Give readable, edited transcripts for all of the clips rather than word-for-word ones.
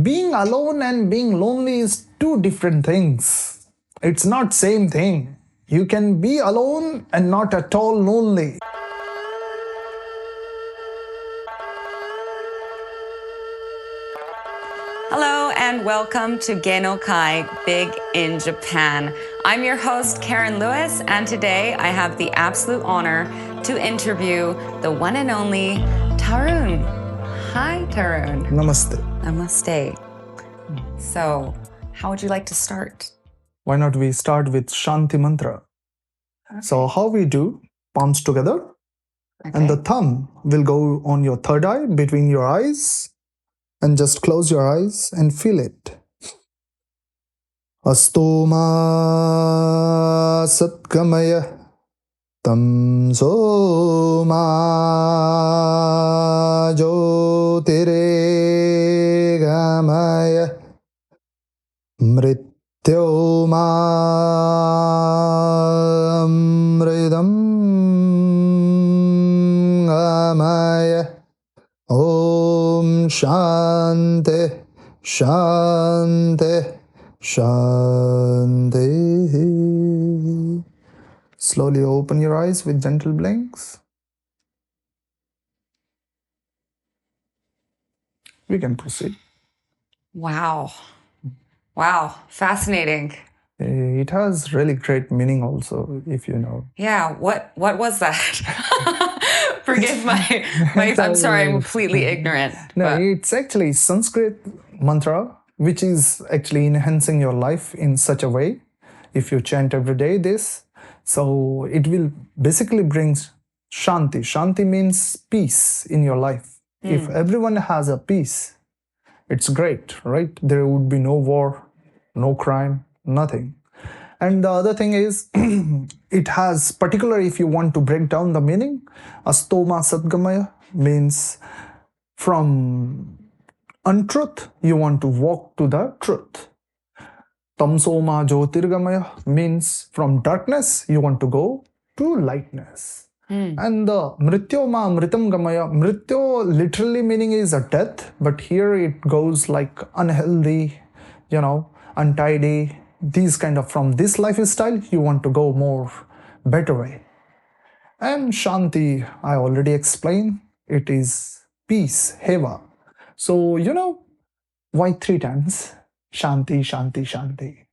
being alone and being lonely is two different things. It's not same thing. You can be alone and not at all lonely. Hello and welcome to Genokai Big in Japan. I'm your host, Keren-louis, and today I have the absolute honor to interview the one and only Tarun. Hi, Tarun. Namaste. Namaste. So, how would you like to start? Why not we start with Shanti mantra? Okay. So how we do, palms together, and the thumb will go on your third eye between your eyes. And just close your eyes and feel it. Astoma satkamaya tamsoma jyotiregamaya mrityoma amridam gamaya. Om Shanti, Shanti, Shanti. Slowly open your eyes with gentle blinks. We can proceed. Wow. Wow. Fascinating. It has really great meaning also, if you know. Yeah. What was that? Forgive my I'm sorry, I'm completely ignorant. No, it's actually Sanskrit mantra, which is actually enhancing your life in such a way. If you chant every day this, so it will basically bring Shanti. Shanti means peace in your life. If everyone has a peace, it's great, right? There would be no war, no crime, nothing. And the other thing is, it has, particularly if you want to break down the meaning, Astoma Sadgamaya means from untruth, you want to walk to the truth. Tamsoma Jyotirgamaya means from darkness, you want to go to lightness. And the Mrityoma Amritam Gamaya, Mrityo literally meaning is a death, but here it goes like unhealthy, untidy. These kind of, from this lifestyle, you want to go more better way. And Shanti, I already explained, it is peace, Heva. So, why 3 times? Shanti, Shanti, Shanti.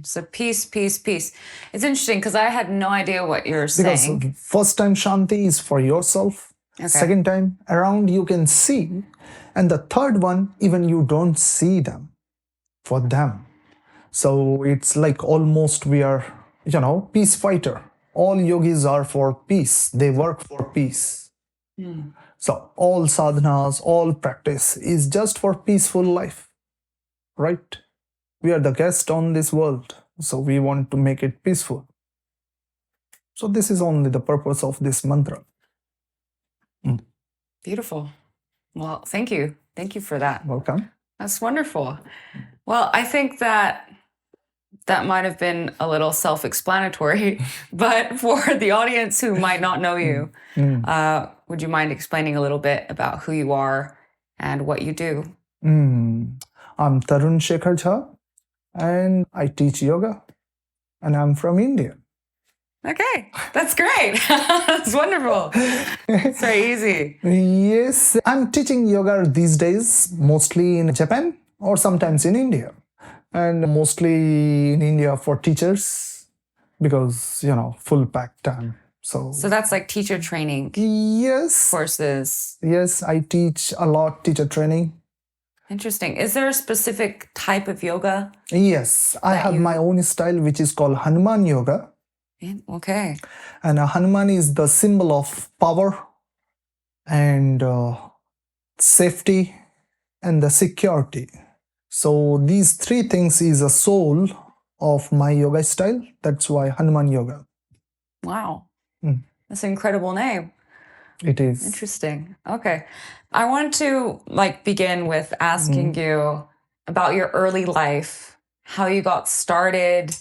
So peace, peace, peace. It's interesting because I had no idea what you're saying. Because first time Shanti is for yourself. Okay. Second time around you can see. And the third one, even you don't see them, for them. So it's like almost we are, peace fighter. All yogis are for peace. They work for peace. So all sadhanas, all practice is just for peaceful life, right? We are the guest on this world. So we want to make it peaceful. So this is only the purpose of this mantra. Beautiful. Well, thank you. Thank you for that. Welcome. That's wonderful. Well, I think that might have been a little self-explanatory, but for the audience who might not know you, would you mind explaining a little bit about who you are and what you do? I'm tarun-shekhar-jha, and I teach yoga, and I'm from India. Okay, that's great. That's wonderful. It's very easy. Yes, I'm teaching yoga these days, mostly in Japan or sometimes in India. And mostly in India for teachers because, full pack time. So that's like teacher training. Yes. Courses. Yes, I teach a lot teacher training. Interesting. Is there a specific type of yoga? Yes, I have my own style which is called Hanuman Yoga. Okay. And Hanuman is the symbol of power and safety and the security. So these 3 things is a soul of my yoga style. That's why Hanuman Yoga. Wow. That's an incredible name. It is. Interesting. Okay. I want to begin with asking you about your early life, how you got started,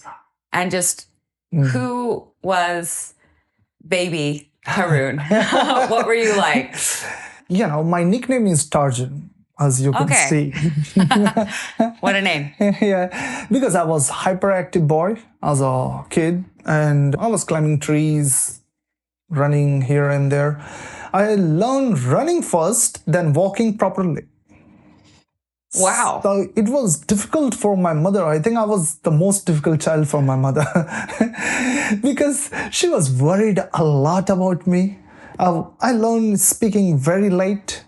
and just who was baby Tarun? What were you like? My nickname is Tarjun. as you can Okay. see. What a name. Yeah, because I was hyperactive boy as a kid, and I was climbing trees, running here and there. I learned running first, then walking properly. Wow. So it was difficult for my mother. I think I was the most difficult child for my mother because she was worried a lot about me. I learned speaking very late,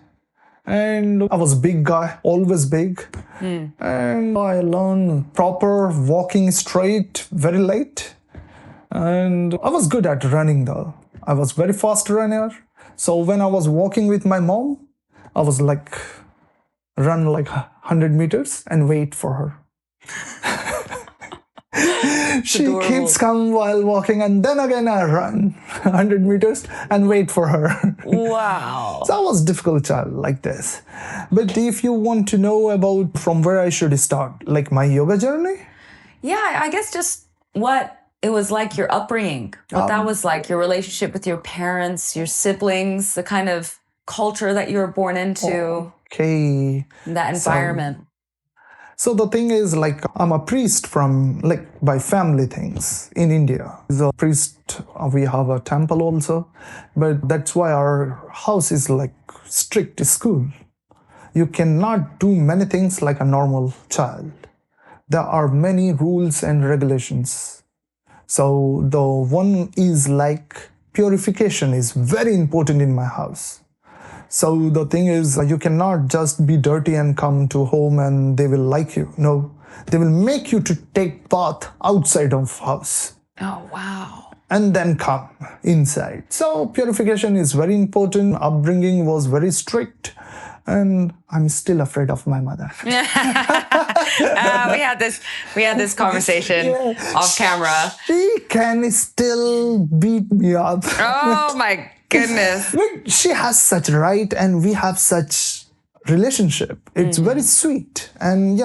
and I was a big guy, always big. And I learned proper walking straight very late. And I was good at running though. I was very fast runner. So when I was walking with my mom, I was like run like 100 meters and wait for her. She adorable. keeps come while walking, and then again I run 100 meters and wait for her. Wow. So I was a difficult child like this. But if you want to know about from where I should start, like my yoga journey, Yeah, I guess just what it was like, your upbringing, what that was like, your relationship with your parents, your siblings, the kind of culture that you were born into, okay. that environment. So the thing is, like, I'm a priest from, like, by family things in India. As a priest, we have a temple also, but that's why our house is like strict school. You cannot do many things like a normal child. There are many rules and regulations. So the one is like purification is very important in my house. So the thing is, you cannot just be dirty and come to home and they will like you. No, they will make you to take bath outside of house. Oh, wow. And then come inside. So purification is very important. Upbringing was very strict. And I'm still afraid of my mother. We had this conversation off camera. She can still beat me up. Oh my goodness. But she has such right, and we have such relationship. It's very sweet, and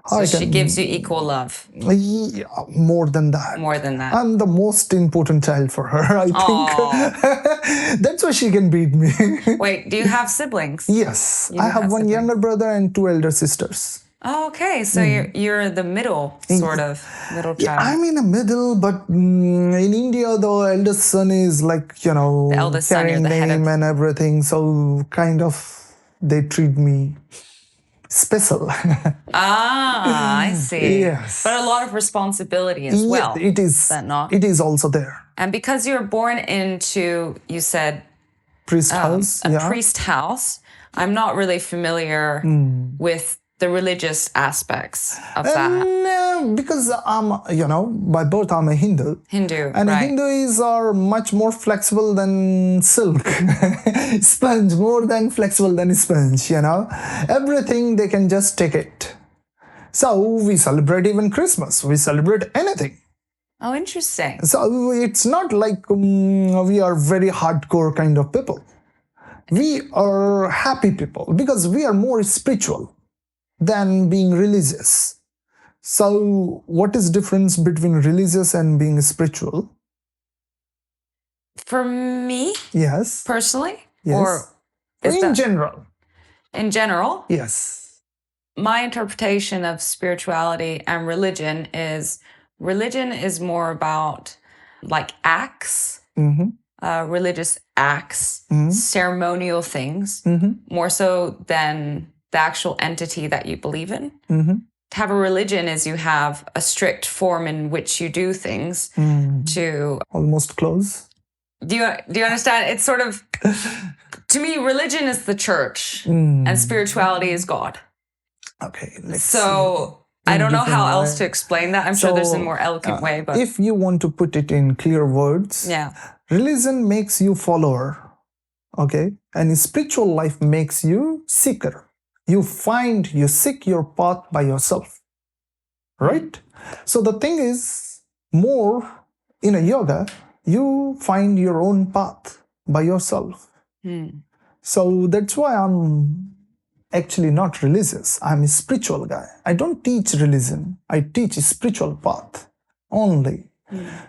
So she gives you equal love. Yeah, more than that. More than that. I'm the most important child for her, I think. That's why she can beat me. Wait, do you have siblings? Yes, I have one younger brother and 2 elder sisters. Oh, okay. So you're the middle, sort of, middle child. Yeah, I'm in the middle, but in India, the eldest son is like, the eldest son, you're carrying the head name of... and everything. So kind of, they treat me special. I see. Yes. But a lot of responsibility as well. It is. Is that not? It is also there. And because you were born into, you said, Priest house. a priest house, I'm not really familiar with the religious aspects of that. No, because by birth I'm a Hindu. Hindu, And right. Hindus are much more flexible than silk. Sponge, more than flexible than sponge, Everything they can just take it. So we celebrate even Christmas. We celebrate anything. Oh, interesting. So it's not like we are very hardcore kind of people. We are happy people because we are more spiritual than being religious. So what is difference between religious and being spiritual? For me, Yes. personally? Yes. Or is in that- general. In general? Yes. My interpretation of spirituality and religion is more about like acts, religious acts, ceremonial things, more so than the actual entity that you believe in. To have a religion is you have a strict form in which you do things to... Almost close. Do you understand? It's sort of... To me, religion is the church and spirituality is God. Okay. So I don't know how else to explain that. I'm sure there's a more eloquent way, but... If you want to put it in clear words, religion makes you follower, okay? And spiritual life makes you seeker. You seek your path by yourself, right? So the thing is, more in a yoga, you find your own path by yourself. So that's why I'm actually not religious. I'm a spiritual guy. I don't teach religion. I teach a spiritual path only.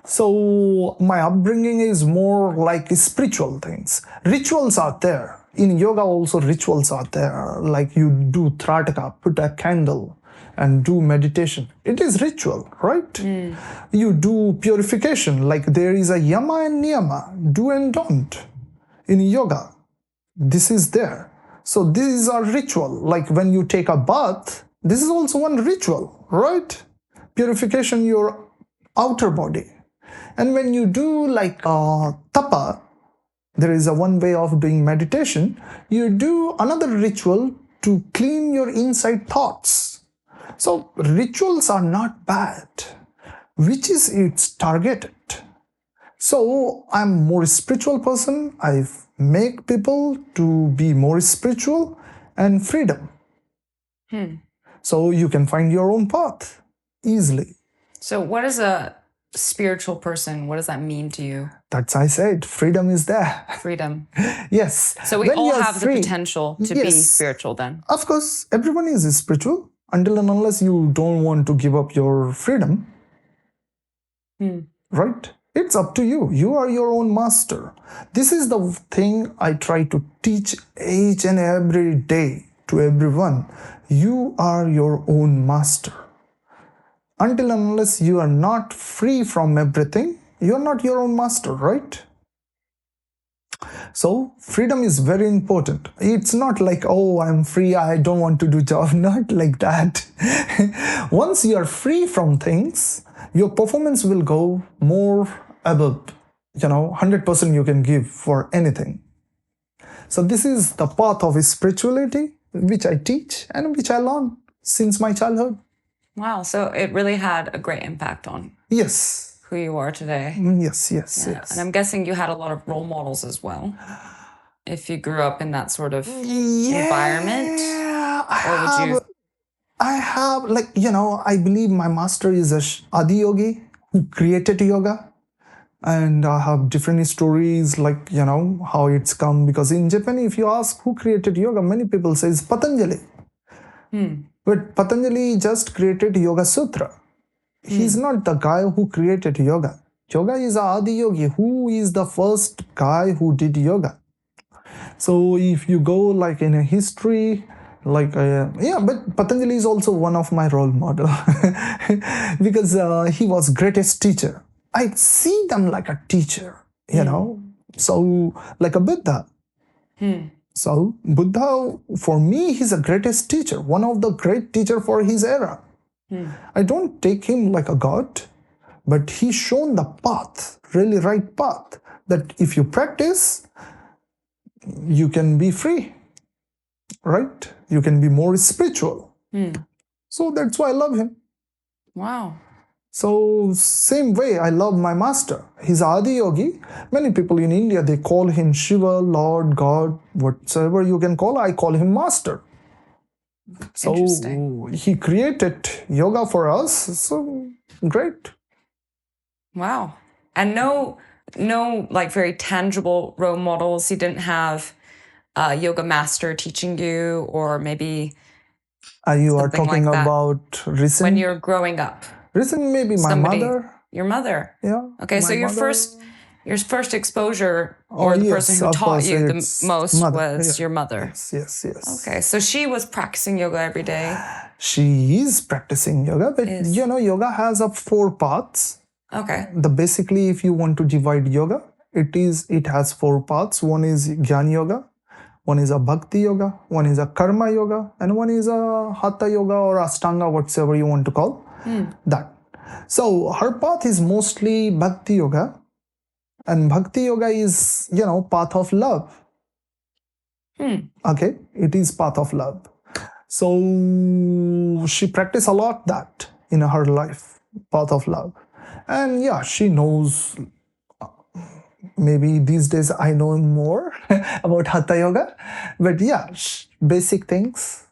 So my upbringing is more like spiritual things. Rituals are there. In yoga also rituals are there, like you do trataka, put a candle and do meditation. It is ritual, right? You do purification, like there is a yama and niyama, do and don't. In yoga, this is there. So these are ritual. Like when you take a bath, this is also one ritual, right? Purification your outer body. And when you do like tapa, there is a one way of doing meditation. You do another ritual to clean your inside thoughts. So rituals are not bad, which is it's targeted. So I'm more spiritual person. I make people to be more spiritual and freedom. So you can find your own path easily. So what is a spiritual person? What does that mean to you? That's I said, freedom is there. Freedom. Yes. So we When all you are have free- the potential to be spiritual then. Of course, everyone is spiritual until and unless you don't want to give up your freedom. Right? It's up to you. You are your own master. This is the thing I try to teach each and every day to everyone. You are your own master. Until and unless you are not free from everything, you are not your own master, right? So freedom is very important. It's not like, oh, I'm free, I don't want to do job. Not like that. Once you are free from things, your performance will go more above, 100% you can give for anything. So this is the path of spirituality, which I teach and which I learned since my childhood. Wow. So it really had a great impact on Yes. who you are today. Yes. And I'm guessing you had a lot of role models as well. If you grew up in that sort of environment, I have, I believe my master is a Adi Yogi who created yoga. And I have different stories, like, how it's come. Because in Japan, if you ask who created yoga, many people say it's Patanjali. But Patanjali just created Yoga Sutra. He's not the guy who created yoga. Yoga is Adi Yogi, who is the first guy who did yoga. So if you go like in a history, but Patanjali is also one of my role model because he was greatest teacher. I see them like a teacher, so like a Buddha. So Buddha, for me, he's the greatest teacher, one of the great teacher for his era. I don't take him like a god, but he's shown the path, really right path, that if you practice, you can be free, right? You can be more spiritual. So that's why I love him. Wow. So same way, I love my master. He's Adi Yogi. Many people in India, they call him Shiva, Lord, God, whatsoever you can call. I call him master. So he created yoga for us. So great. Wow. And no like very tangible role models. You didn't have a yoga master teaching you, or maybe you are talking like about recent? When you're growing up. Recent, maybe my mother. Your mother? Yeah. Okay, so your first exposure, or the person who taught you the most was your mother. Yes. Okay, so she was practicing yoga every day. She is practicing yoga, but yoga has 4 paths. Okay. Basically, if you want to divide yoga, it has 4 paths. One is Jnana Yoga, one is a Bhakti Yoga, one is a Karma Yoga, and one is a Hatha Yoga or Ashtanga, whatever you want to call that. So her path is mostly Bhakti Yoga, and Bhakti Yoga is, path of love. Okay, it is path of love. So she practiced a lot that in her life, path of love. And she knows, maybe these days I know more about Hatha Yoga, but basic things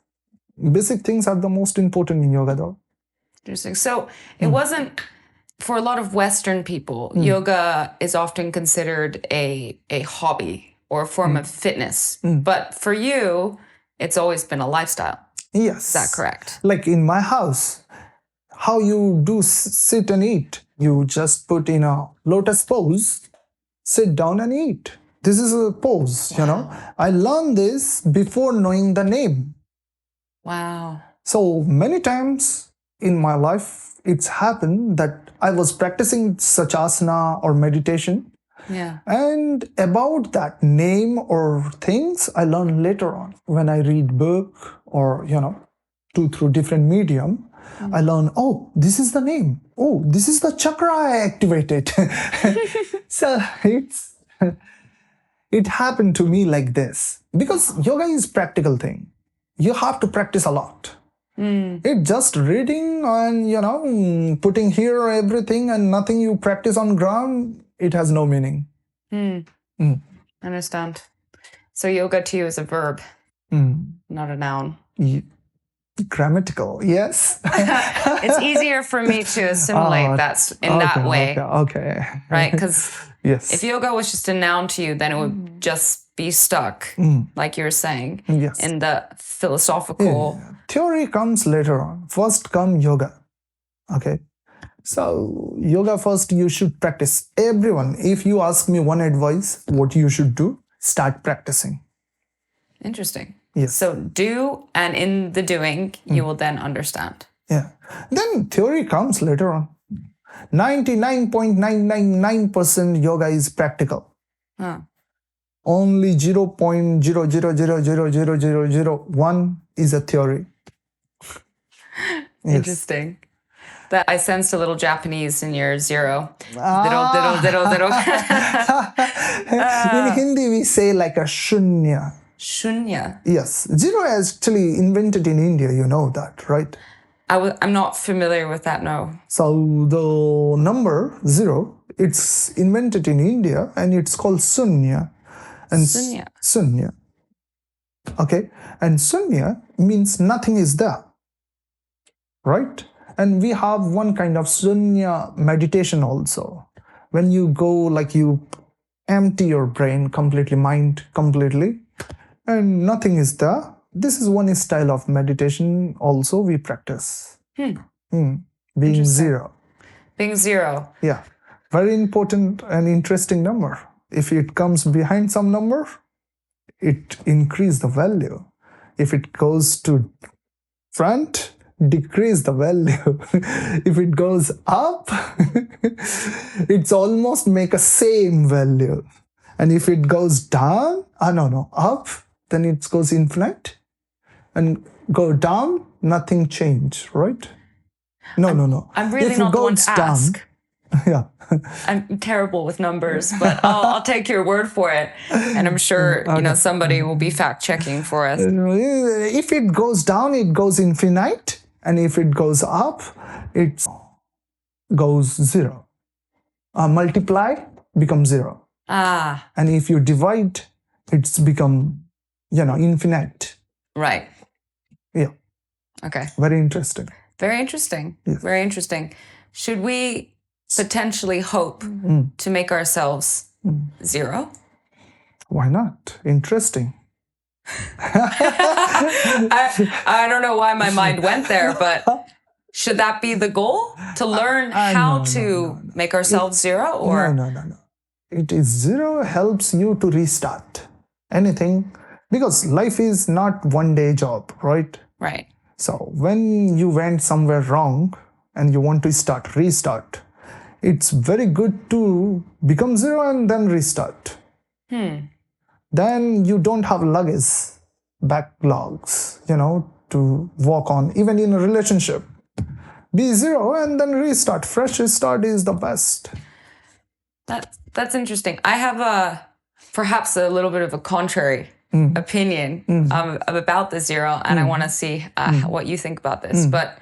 are the most important in yoga though. Interesting. So it wasn't, for a lot of Western people, yoga is often considered a hobby or a form of fitness. But for you, it's always been a lifestyle. Yes. Is that correct? Like in my house, how you do sit and eat. You just put in a lotus pose, sit down and eat. This is a pose, I learned this before knowing the name. Wow. So many times in my life, it's happened that I was practicing such asana or meditation. Yeah. And about that name or things, I learn later on when I read book or, through different medium. I learn, oh, this is the name. Oh, this is the chakra I activated. So it happened to me like this. Because yoga is practical thing. You have to practice a lot. It's just reading and, putting here everything and nothing you practice on ground, it has no meaning. Understand. So yoga to you is a verb, not a noun. Grammatical, yes. It's easier for me to assimilate that in that way. Okay. Right? Because yes. if yoga was just a noun to you, then it would just be stuck, like you're saying, in the philosophical. Yeah. Theory comes later on. First come yoga. Okay. So yoga first you should practice. Everyone, if you ask me one advice, what you should do, start practicing. Interesting. Yes. So do, and in the doing, you will then understand. Yeah. Then theory comes later on. 99.999% yoga is practical. Only 0.000000001 is a theory. Yes. Interesting. That I sensed a little Japanese in your zero. Diddle. In Hindi, we say like a shunya. Shunya. Yes. Zero is actually invented in India, you know that, right? I'm not familiar with that, no. So the number zero, it's invented in India and it's called sunya. And Sunya. Sunya. Okay. And sunya means nothing is there. Right? And we have one kind of sunya meditation also. When you go, like you empty your brain completely, mind completely, and nothing is there. This is one style of meditation also we practice. Being zero. Being zero. Yeah. Very important and interesting number. If it comes behind some number, it increase the value. If it goes to front, decrease the value. If it goes up, it's almost make a same value. And if it goes down, up, then it goes infinite. And go down, nothing change, right? No. I'm really not the one to ask. Yeah. I'm terrible with numbers, but I'll take your word for it. And I'm sure, somebody will be fact checking for us. If it goes down, it goes infinite. And if it goes up, it goes zero. Multiply becomes zero. And if you divide, it's become, infinite. Right. Yeah. Okay. Very interesting. Very interesting. Yes. Very interesting. Should we potentially hope to make ourselves zero? Why not? Interesting. I don't know why my mind went there, but should that be the goal? To learn how to make ourselves zero? Or No. It is zero helps you to restart anything, because life is not one day job, right? Right. So when you went somewhere wrong and you want to restart, it's very good to become zero and then restart. Then you don't have luggage, backlogs, to walk on, even in a relationship. Be zero and then restart. Fresh start is the best. That's interesting. I have perhaps a little bit of a contrary opinion about the zero, and I want to see what you think about this. But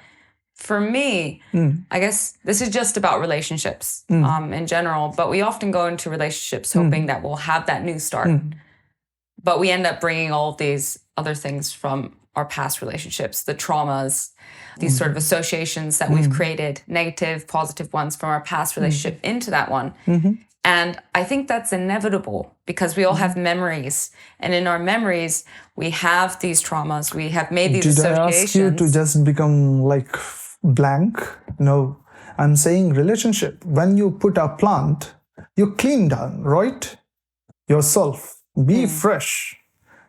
for me, I guess this is just about relationships in general, but we often go into relationships hoping that we'll have that new start. But we end up bringing all of these other things from our past relationships, the traumas, these sort of associations that we've created, negative, positive ones from our past relationship into that one. And I think that's inevitable because we all have memories. And in our memories, we have these traumas. We have made these associations. Did I ask you to just become like blank? No. I'm saying relationship. When you put a plant, you clean down, right? yourself. Be fresh.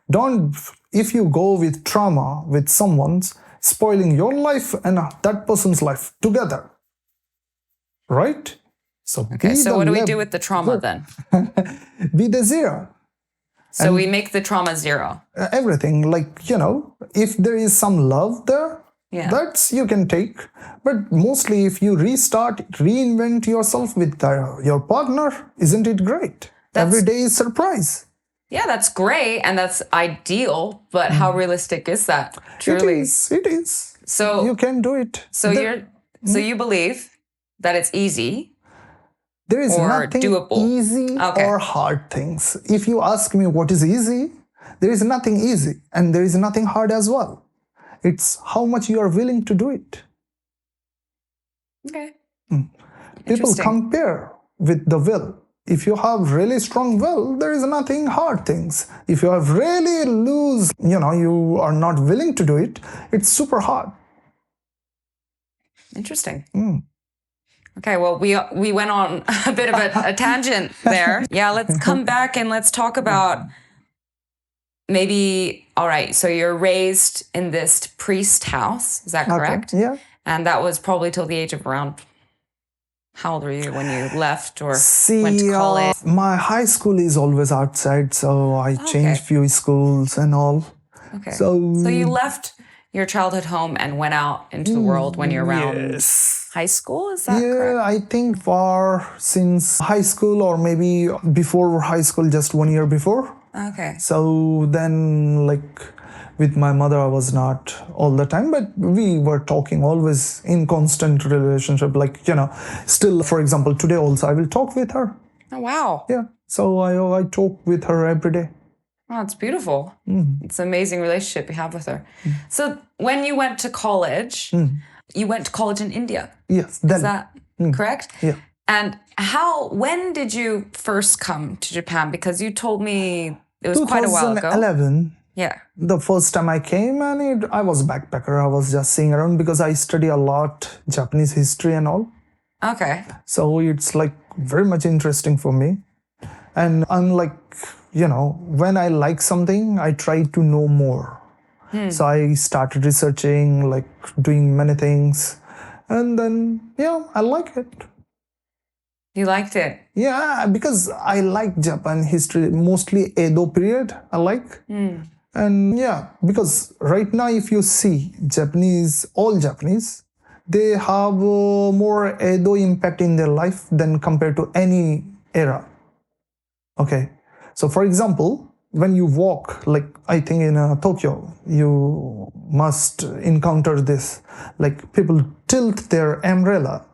Don't, if you go with trauma with someone's, spoiling your life and that person's life together. Right? So, Okay, so what do we do with the trauma then? Be the zero. So we make the trauma zero. Everything, like, if there is some love there, that's you can take. But mostly if you reinvent yourself with your partner, isn't it great? Every day is surprise. Yeah, that's great and that's ideal, but how realistic is that? Truly. It is. So you can do it. So you believe that it's easy? There is nothing doable. Easy or hard things. If you ask me what is easy, there is nothing easy and there is nothing hard as well. It's how much you are willing to do it. Okay. People compare with the will. If you have really strong will, there is nothing hard things. If you have really loose, you are not willing to do it, it's super hard. Interesting. Okay, well, we went on a bit of a tangent there. Yeah, let's come back and let's talk about maybe, all right, so you're raised in this priest house, is that correct? Okay, yeah. And that was probably till the age of around, how old were you when you left or went to college? My high school is always outside, so I changed few schools and all. Okay, so you left your childhood home and went out into the world when you're around high school, is that correct? Yeah, I think since high school or maybe before high school, just 1 year before. Okay. So then, with my mother, I was not all the time, but we were talking always in constant relationship. Still, for example, today also I will talk with her. Oh, wow. Yeah. So I talk with her every day. Oh, it's beautiful. It's an amazing relationship you have with her. So when you went to college, you went to college in India. Yes. Is that correct? Yeah. And when did you first come to Japan? Because you told me it was quite a while ago. 2011. Yeah. The first time I came and I was a backpacker. I was just seeing around because I study a lot Japanese history and all. Okay. So it's very much interesting for me. And unlike, when I like something, I try to know more. So I started researching, doing many things. And then, I like it. You liked it? Yeah, because I like Japan history, mostly Edo period, I like. And because right now if you see all Japanese, they have more Edo impact in their life than compared to any era. Okay, so for example, when you walk, I think in Tokyo, you must encounter this, people tilt their umbrella,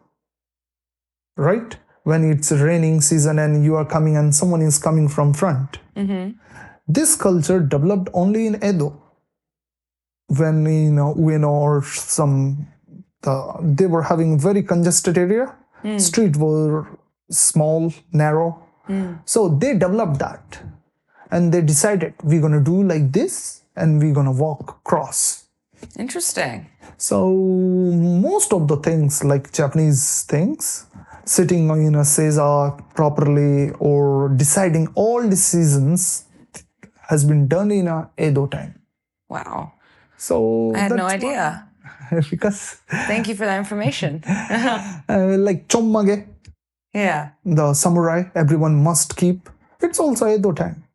right? When it's raining season and you are coming and someone is coming from front. This culture developed only in Edo. When, or they were having very congested area. Street were small, narrow. So they developed that. And they decided we're going to do like this and we're going to walk across. Interesting. So most of the things, Japanese things, sitting in a seiza properly or deciding all decisions has been done in a Edo time. Wow. So I had no idea. Because thank you for that information. Chommage, the samurai, everyone must keep. It's also Edo time.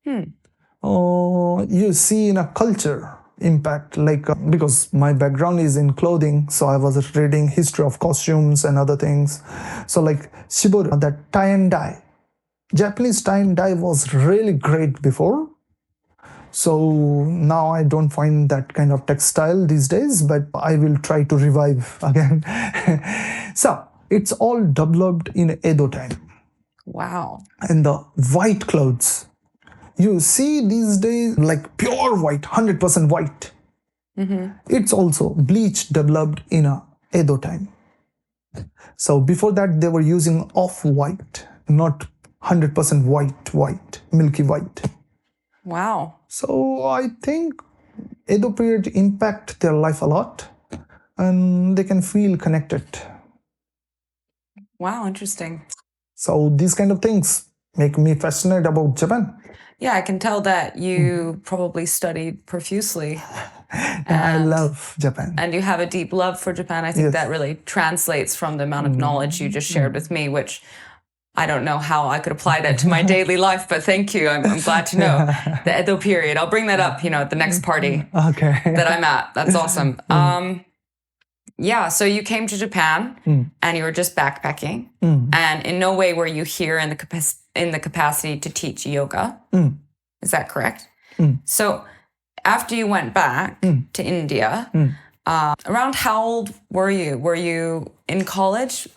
You see in a culture impact, because my background is in clothing, so I was reading history of costumes and other things. So shibori, that tie and dye, Japanese tie and dye was really great before. So now I don't find that kind of textile these days, but I will try to revive again. So it's all developed in Edo time. Wow. And the white clothes, you see these days pure white, 100% white. It's also bleach developed in a Edo time. So before that they were using off-white, not 100% white, milky white. Wow. So I think Edo period impact their life a lot and they can feel connected. Wow, interesting. So these kind of things make me fascinated about Japan. Yeah, I can tell that you probably studied profusely. I love Japan. And you have a deep love for Japan. I think that really translates from the amount of knowledge you just shared with me, which I don't know how I could apply that to my daily life, but thank you. I'm glad to know. The Edo period. I'll bring that up, at the next party that I'm at. That's awesome. Yeah, so you came to Japan and you were just backpacking, and in no way were you here in the capacity to teach yoga. Is that correct? So after you went back to India, around how old were you? Were you in college? Should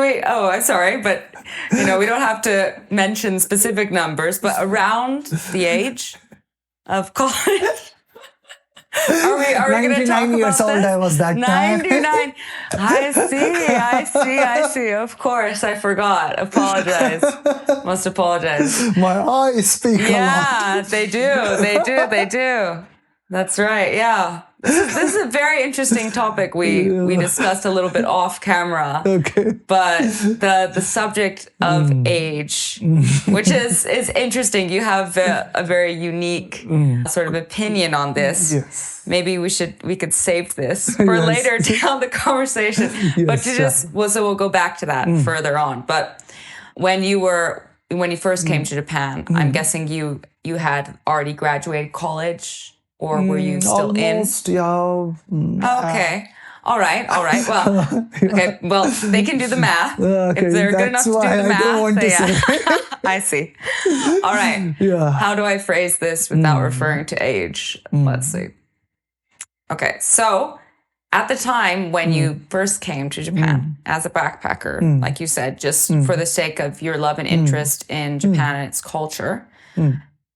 we? Oh, I'm sorry, but we don't have to mention specific numbers, but around the age of college. Are we going to talk about 99 years old this? I was that time. 99. I see. Of course, I forgot. Apologize. Must apologize. My eyes speak a lot. Yeah, they do. That's right. Yeah. This is a very interesting topic we discussed a little bit off camera. Okay. But the subject of age, which is interesting. You have a very unique sort of opinion on this. Yes. Maybe we could save this for later down the conversation. But so we'll go back to that further on. But when you first came to Japan, I'm guessing you had already graduated college. Or were you still almost, in? Yeah. Okay. All right. Well, okay. Well, they can do the math. Okay, if they're good enough to do the math. I don't want to say. I see. All right. Yeah. How do I phrase this without referring to age? Let's see. Okay. So at the time when you first came to Japan as a backpacker, like you said, just for the sake of your love and interest in Japan and its culture,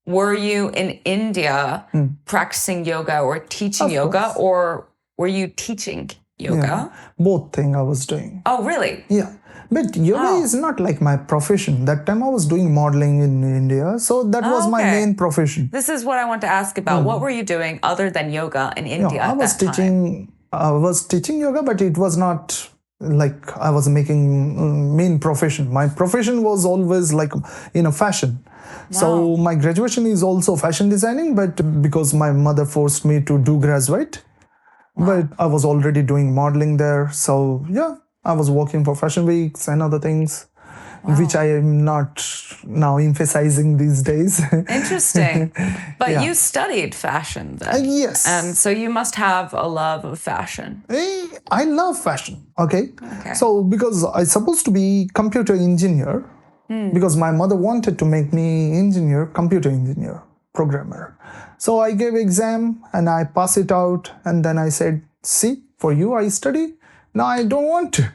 were you in India practicing yoga or teaching yoga, or were you teaching yoga? Yeah. Both things I was doing. Oh, really? Yeah. But yoga is not like my profession. That time I was doing modeling in India. So that was my main profession. This is what I want to ask about. What were you doing other than yoga in India I was teaching yoga, but it was not like I was making main profession. My profession was always like fashion. Wow. So my graduation is also fashion designing, but because my mother forced me to do graduate, but I was already doing modeling there. So yeah, I was working for fashion weeks and other things, which I am not now emphasizing these days. Interesting. But you studied fashion then. Yes. And so you must have a love of fashion. I love fashion. Okay. So because I supposed to be computer engineer, because my mother wanted to make me computer engineer, programmer. So I gave exam and I passed it out, and then I said, see, for you I study. Now I don't want to.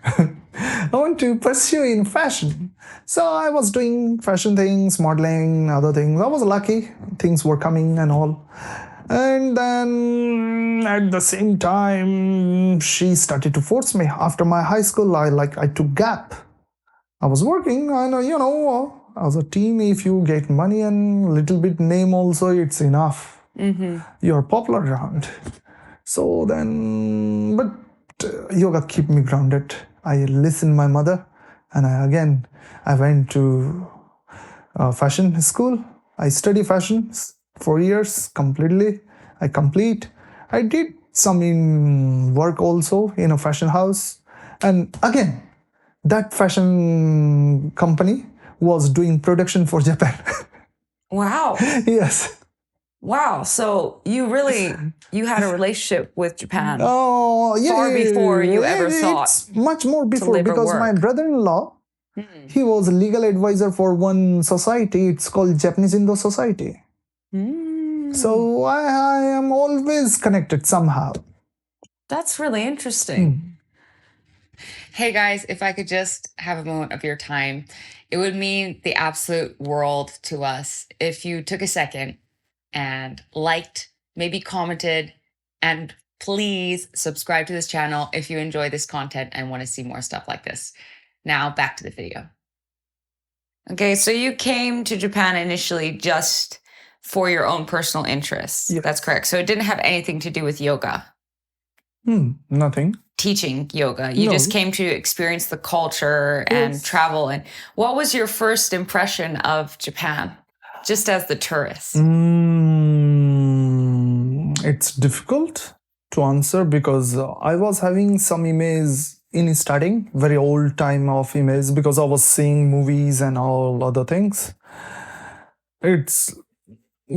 I want to pursue in fashion. So I was doing fashion things, modeling, other things. I was lucky. Things were coming and all. And then at the same time, she started to force me. After my high school, I took gap. I was working, and as a teen, if you get money and little bit name also, it's enough. You're popular around. So then, but yoga keep me grounded. I listened my mother, and I went to fashion school. I study fashion 4 years completely. I did some in work also in a fashion house, and again, that fashion company was doing production for Japan. Wow. Yes. Wow. So you had a relationship with Japan. Oh, yeah. Far before you ever thought. It's much more before, because my brother-in-law, he was a legal advisor for one society. It's called Japanese Indo Society. So I am always connected somehow. That's really interesting. Hey guys, if I could just have a moment of your time, it would mean the absolute world to us if you took a second and liked, maybe commented, and please subscribe to this channel if you enjoy this content and want to see more stuff like this. Now back to the video. Okay, so you came to Japan initially just for your own personal interests. Yes. That's correct. So it didn't have anything to do with yoga. Nothing. teaching yoga. You just came to experience the culture and travel. And what was your first impression of Japan, just as the tourist? It's difficult to answer because I was having some image in studying, very old time of image, because I was seeing movies and all other things. It's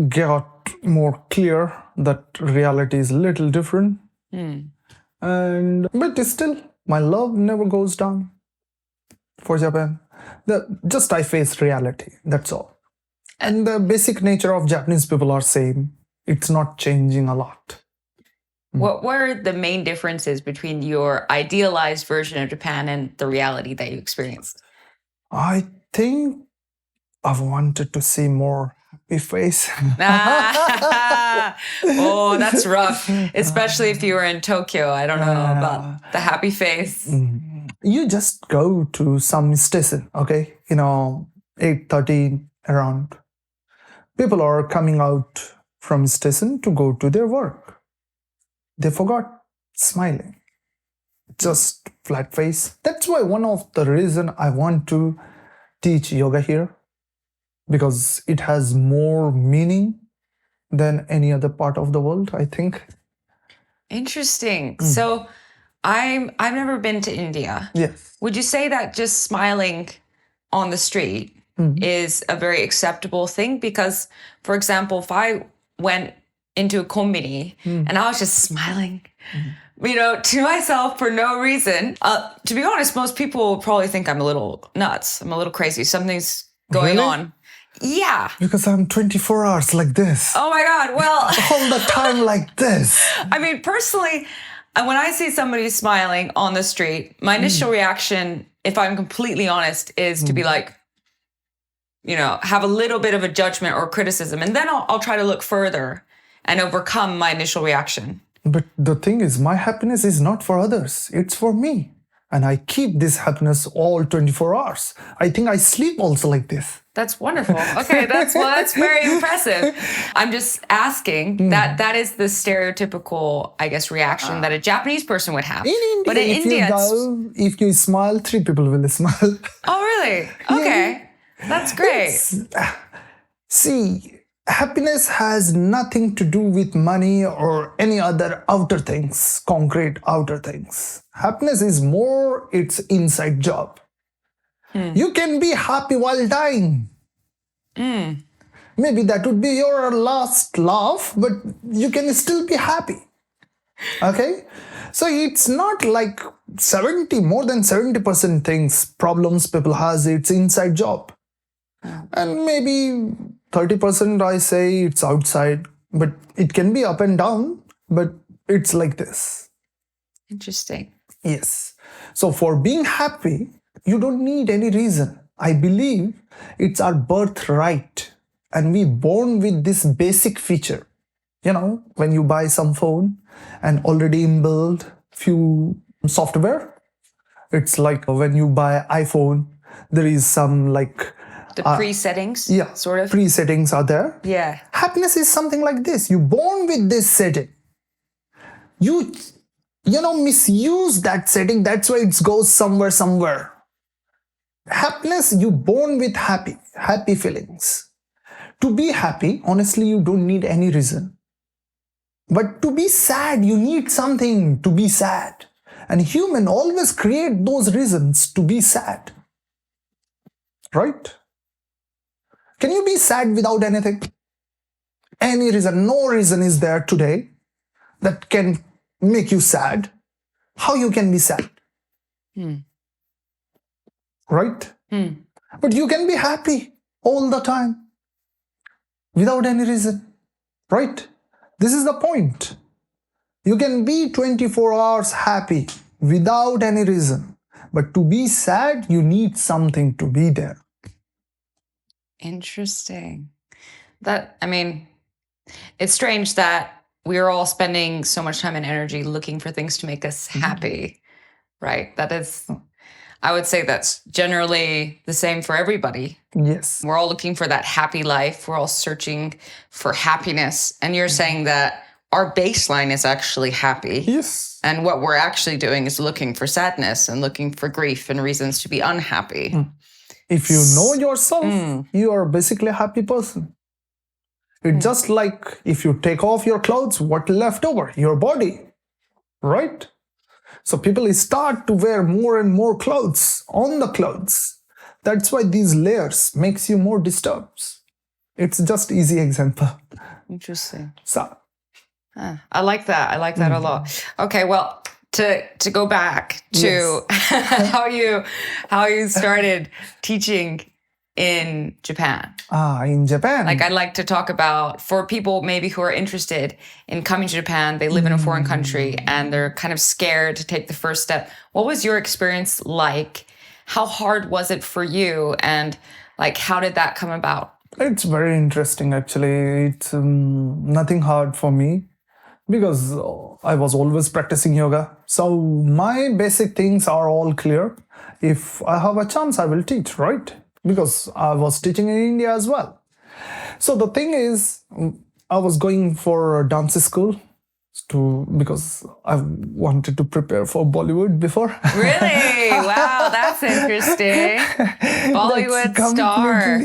got more clear that reality is a little different. But still, my love never goes down for Japan. Just I face reality, that's all. And the basic nature of Japanese people are same. It's not changing a lot. What were the main differences between your idealized version of Japan and the reality that you experienced? I think I wanted to see more happy face. Oh, that's rough. Especially if you were in Tokyo. I don't know about the happy face. You just go to some station, okay? 8:30 around. People are coming out from station to go to their work. They forgot smiling. Just flat face. That's why one of the reason I want to teach yoga here, because it has more meaning than any other part of the world, I think. Interesting. So I've never been to India. Yes. Would you say that just smiling on the street is a very acceptable thing? Because, for example, if I went into a konbini and I was just smiling, to myself for no reason, to be honest, most people will probably think I'm a little nuts. I'm a little crazy. Something's going on. Yeah. Because I'm 24 hours like this. Oh my God. Well, all the time like this. I mean, personally, when I see somebody smiling on the street, my initial reaction, if I'm completely honest, is to be like, have a little bit of a judgment or criticism. And then I'll try to look further and overcome my initial reaction. But the thing is, my happiness is not for others. It's for me. And I keep this happiness all 24 hours. I think I sleep also like this. That's wonderful. Okay, that's very impressive. I'm just asking that is the stereotypical, I guess, reaction that a Japanese person would have. In India, but in India, if you smile, 3 people will smile. Oh, really? Okay. That's great. See, happiness has nothing to do with money or any other outer things, concrete outer things. Happiness is more its inside job. You can be happy while dying. Maybe that would be your last laugh, but you can still be happy. Okay? So it's not like more than 70% things, problems people has, it's inside job. And maybe 30% I say it's outside, but it can be up and down, but it's like this. Interesting. Yes. So for being happy, you don't need any reason. I believe it's our birthright and we born with this basic feature. When you buy some phone and already inbuilt few software, it's like when you buy iPhone, there is some like the pre-settings, sort of. Pre-settings are there. Yeah. Happiness is something like this. You're born with this setting. You misuse that setting. That's why it goes somewhere. Happiness, you're born with happy feelings. To be happy, honestly, you don't need any reason. But to be sad, you need something to be sad. And human always create those reasons to be sad. Right? Can you be sad without anything? Any reason, no reason is there today that can make you sad. How you can be sad? Right? But you can be happy all the time without any reason. Right? This is the point. You can be 24 hours happy without any reason. But to be sad, you need something to be there. Interesting. It's strange that we're all spending so much time and energy looking for things to make us happy, right? That is, I would say that's generally the same for everybody. Yes. We're all looking for that happy life. We're all searching for happiness. And you're saying that our baseline is actually happy. Yes. And what we're actually doing is looking for sadness and looking for grief and reasons to be unhappy. If you know yourself, you are basically a happy person. It's just like if you take off your clothes, what left over? Your body, right? So people start to wear more and more clothes on the clothes. That's why these layers makes you more disturbed. It's just easy example. Interesting. So I like that. I like that a lot. Okay, well, to go back to how you started teaching in Japan. In Japan. Like, I'd like to talk about, for people maybe who are interested in coming to Japan, they live in a foreign country and they're kind of scared to take the first step. What was your experience like? How hard was it for you? And like, how did that come about? It's very interesting, actually. It's nothing hard for me because I was always practicing yoga. So my basic things are all clear. If I have a chance, I will teach, right? Because I was teaching in India as well. So the thing is, I was going for a dance school because I wanted to prepare for Bollywood before. Really? Wow, that's interesting. Bollywood star.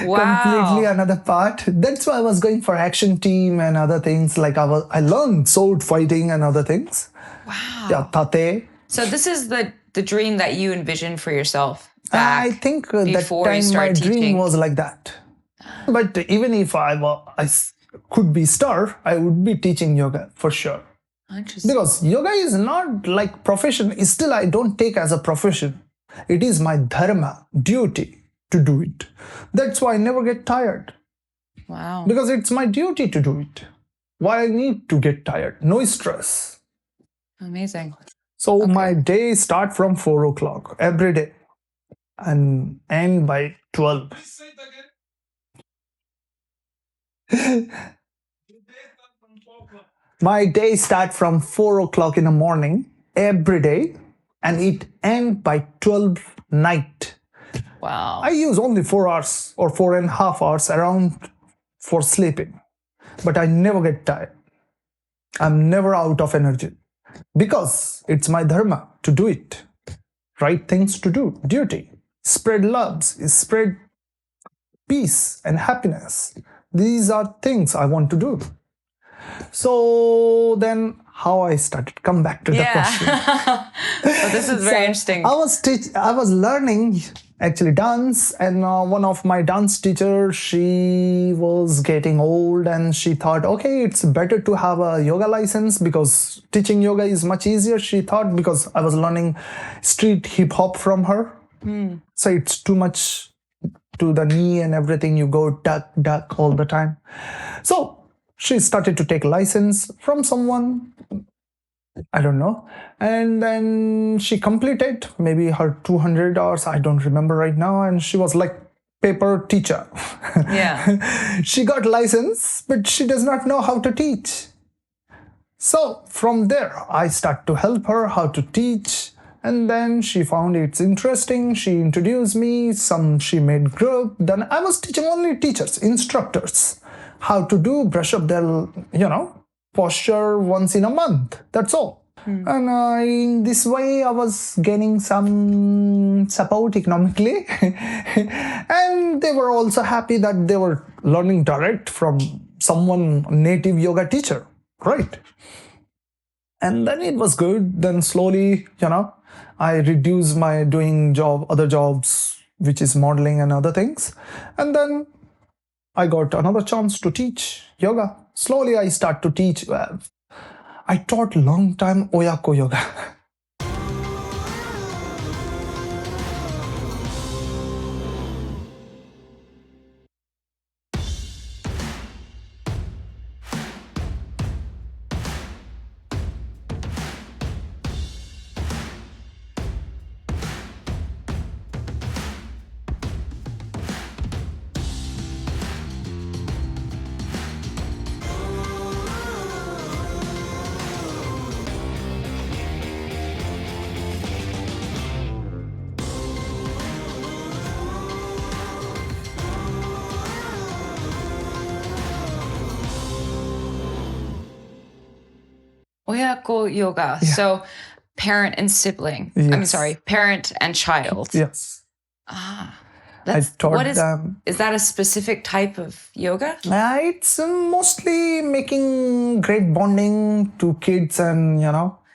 Wow. Completely another part. That's why I was going for action team and other things. Like I learned sword fighting and other things. Wow. Yeah, tate. So this is the dream that you envisioned for yourself. I think that time my dream was like that. But even if I could be star, I would be teaching yoga for sure. Interesting. Because yoga is not like profession. Still, I don't take as a profession. It is my dharma, duty to do it. That's why I never get tired. Wow. Because it's my duty to do it. Why I need to get tired? No stress. Amazing. So my day start from 4 o'clock every day and end by 12. My day start from 4 o'clock in the morning every day and it end by 12 night. Wow. I use only 4 hours or 4.5 hours around for sleeping, but I never get tired. I'm never out of energy because it's my dharma to do it. Right things to do, duty. Spread loves, spread peace and happiness. These are things I want to do. So then how I started, come back to the question. Well, this is very interesting. I was learning actually dance, and one of my dance teachers, she was getting old and she thought, okay, it's better to have a yoga license because teaching yoga is much easier, she thought, because I was learning street hip hop from her. So it's too much to the knee and everything, you go duck, duck all the time. So she started to take license from someone, I don't know. And then she completed maybe her 200 hours, I don't remember right now. And she was like paper teacher. Yeah. She got license, but she does not know how to teach. So from there, I start to help her how to teach. And then she found it's interesting. She introduced me, she made group. Then I was teaching only teachers, instructors, how to do, brush up their, posture once in a month. That's all. And in this way, I was gaining some support economically. And they were also happy that they were learning direct from someone, native yoga teacher, right? And then it was good. Then slowly, I reduced my doing other jobs, which is modeling and other things. And then I got another chance to teach yoga. Slowly I start to teach. I taught long time Oyako yoga. Oyako yoga. So parent and sibling. Yes. Parent and child. Yes. That's, I taught what is, them. is that a specific type of yoga? It's mostly making great bonding to kids and,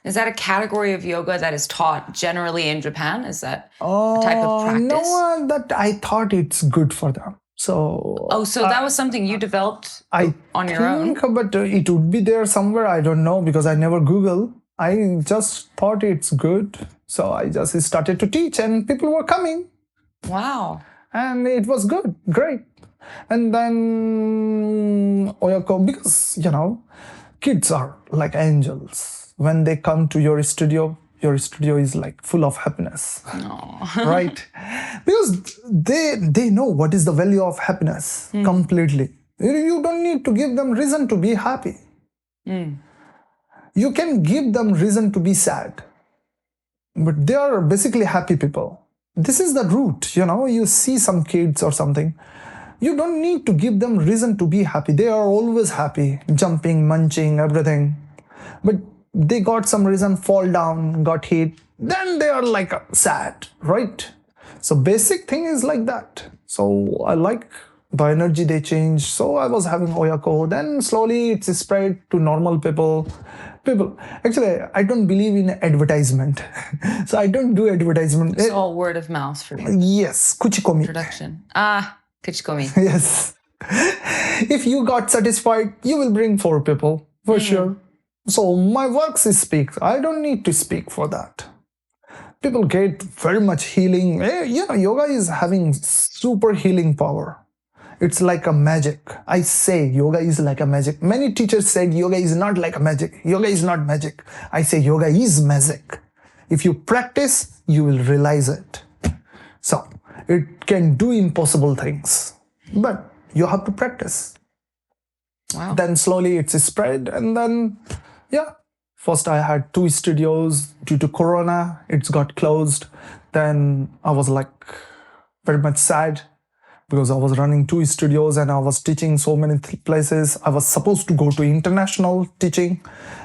Is that a category of yoga that is taught generally in Japan? Is that a type of practice? No, that I thought it's good for them. So. So that was something you developed on your own? But it would be there somewhere. I don't know because I never Google. I just thought it's good. So I just started to teach and people were coming. Wow. And it was good, great. And then Oyako, because, kids are like angels. When they come to your studio is like full of happiness, right? Because they know what is the value of happiness completely. You don't need to give them reason to be happy. You can give them reason to be sad, but they are basically happy people. This is the root, you see some kids or something. You don't need to give them reason to be happy. They are always happy, jumping, munching, everything. But they got some reason, fall down, got hit, then they are like sad, right? So basic thing is like that. So I like the energy they change. So I was having Oyako, then slowly it's spread to normal people. Actually, I don't believe in advertisement. So I don't do advertisement. It's all word of mouth for you. Yes, kuchikomi. Production. Kuchikomi. Yes. If you got satisfied, you will bring 4 people, for sure. So my works speak. I don't need to speak for that. People get very much healing. Yoga is having super healing power. It's like a magic. I say yoga is like a magic. Many teachers said yoga is not like a magic. Yoga is not magic. I say yoga is magic. If you practice, you will realize it. So it can do impossible things, but you have to practice. Wow. Then slowly it's spread, and then first I had 2 studios. Due to Corona, it's got closed. Then I was like very much sad because I was running 2 studios and I was teaching so many places. I was supposed to go to international teaching,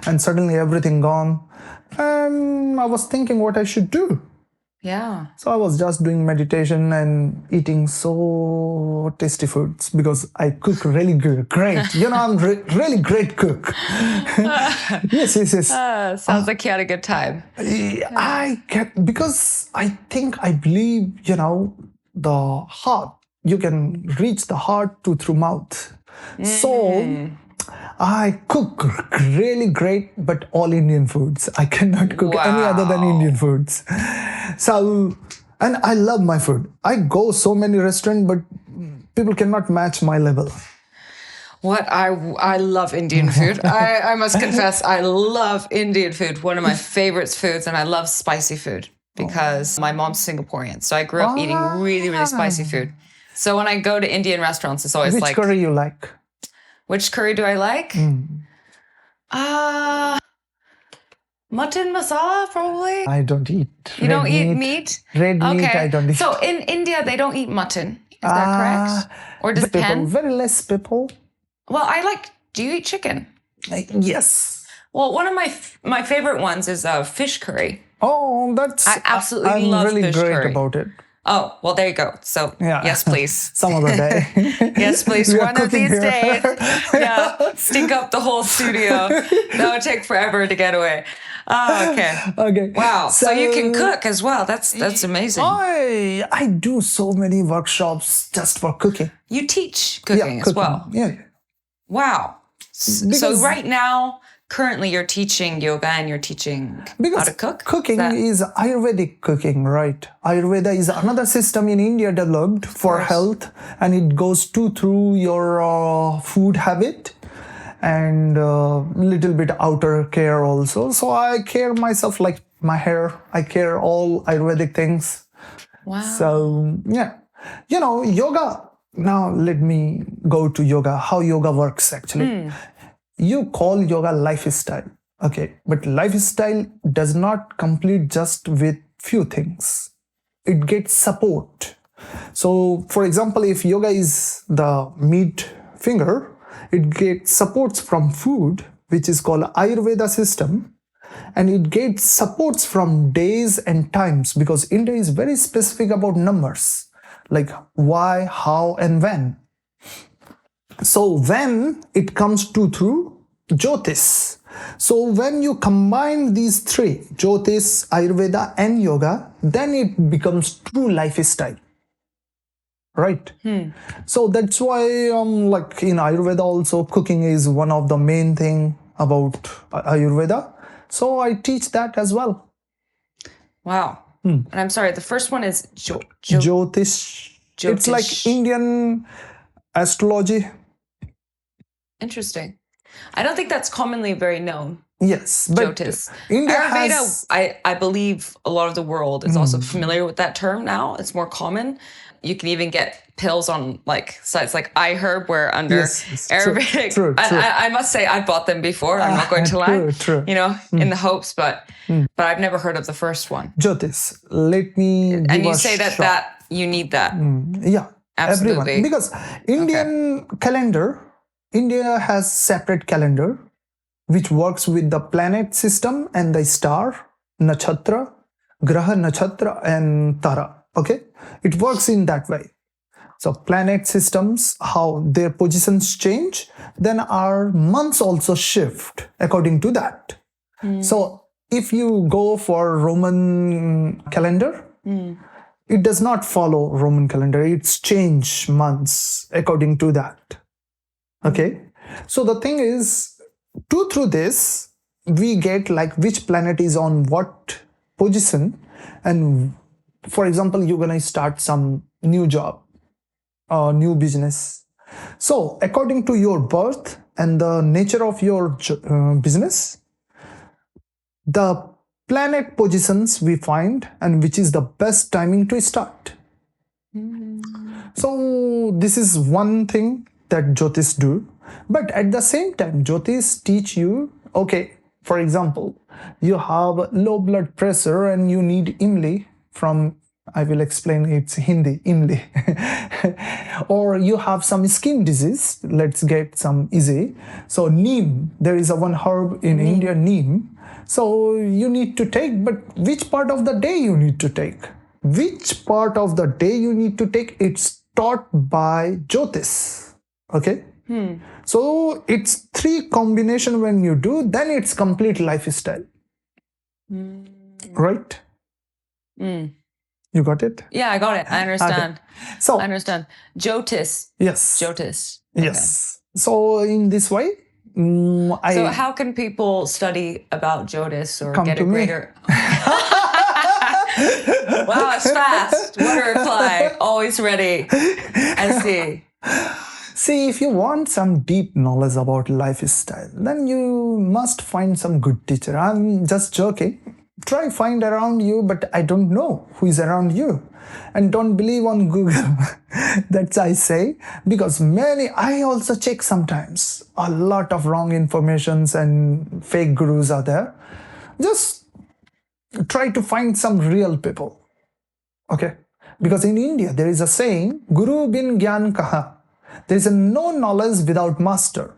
and suddenly everything gone. And I was thinking what I should do. Yeah. So I was just doing meditation and eating so tasty foods because I cook really good, great. I'm really great cook. Yes. Sounds like you had a good time. Because I believe, the heart, you can reach the heart through mouth. So I cook really great, but all Indian foods. I cannot cook any other than Indian foods. So, and I love my food. I go so many restaurants, but people cannot match my level. I love Indian food. I must confess, I love Indian food. One of my favorite foods, and I love spicy food because my mom's Singaporean. So I grew up eating really, really spicy food. So when I go to Indian restaurants, it's always Which curry you like? Which curry do I like? Mutton masala, probably. I don't eat. You don't eat meat? Red meat, I don't eat. So in India, they don't eat mutton. Is that correct? Or does it depend? Very less people. Well, do you eat chicken? Yes. Well, one of my favorite ones is fish curry. Oh, I absolutely love I'm really fish great curry. About it. Oh, well, there you go. So, yes, please. Some other day. Yes, please. One of these days. Stink up the whole studio. That would take forever to get away. Oh, okay. Wow. So you can cook as well. That's amazing. I do so many workshops just for cooking. You teach cooking as well? Yeah. Wow. So right now, currently you're teaching yoga and you're teaching how to cook? Cooking is Ayurvedic cooking, right? Ayurveda is another system in India developed for health, and it goes through your food habit and little bit outer care also. So I care myself like my hair. I care all Ayurvedic things. Wow. So, yoga. Now let me go to yoga, how yoga works actually. You call yoga lifestyle, okay? But lifestyle does not complete just with few things. It gets support. So, for example, if yoga is the mid finger, it gets supports from food which is called Ayurveda system, and it gets supports from days and times, because India is very specific about numbers, like why, how, and when. So when it comes to through Jotish. So when you combine these three, Jotish, Ayurveda, and yoga, then it becomes true lifestyle. Right? So that's why like in Ayurveda also, cooking is one of the main thing about Ayurveda. So I teach that as well. Wow. And I'm sorry, the first one is Jotish. It's like Indian astrology. Interesting. I don't think that's commonly very known. Yes, but Jotish. India Ayurveda, has... I believe a lot of the world is also familiar with that term now. It's more common. You can even get pills on like sites like iHerb, where under Ayurvedic. True. I must say I've bought them before. I'm not going to lie. True. You know, in the hopes, but I've never heard of the first one. Jotish, let me give and you say that you need that. Yeah, absolutely. Everyone. Because Indian calendar, India has separate calendar which works with the planet system and the star, nakshatra, graha, nakshatra, and tara. Okay, it works in that way. So planet systems, how their positions change, then our months also shift according to that. So if you go for Roman calendar, it does not follow Roman calendar. It's change months according to that. Okay. So the thing is, through this, we get like which planet is on what position. And for example, you're going to start some new job or new business. So according to your birth and the nature of your business, the planet positions we find and which is the best timing to start. So this is one thing that Jotish do. But at the same time, Jotish teach you, okay, for example, you have low blood pressure and you need imli from, I will explain, it's Hindi, imli. Or you have some skin disease, let's get some easy. So neem, there is a one herb in India, neem. So you need to take, but which part of the day you need to take? Which part of the day you need to take? It's taught by Jotish. Okay? So it's three combination when you do, then it's complete lifestyle. Right? You got it? Yeah, I got it. I understand. Okay. So I understand. Jotish. Yes. Jotish. Okay. Yes. So in this way, So how can people study about Jotish or get a greater... Wow, it's fast. What a reply. Always ready. I see. See, if you want some deep knowledge about lifestyle, then you must find some good teacher. I'm just joking. Try find around you, but I don't know who is around you. And don't believe on Google. That's I say. Because I also check sometimes. A lot of wrong informations and fake gurus are there. Just try to find some real people. Okay? Because in India, there is a saying, Guru bin gyan kaha. There is no knowledge without master.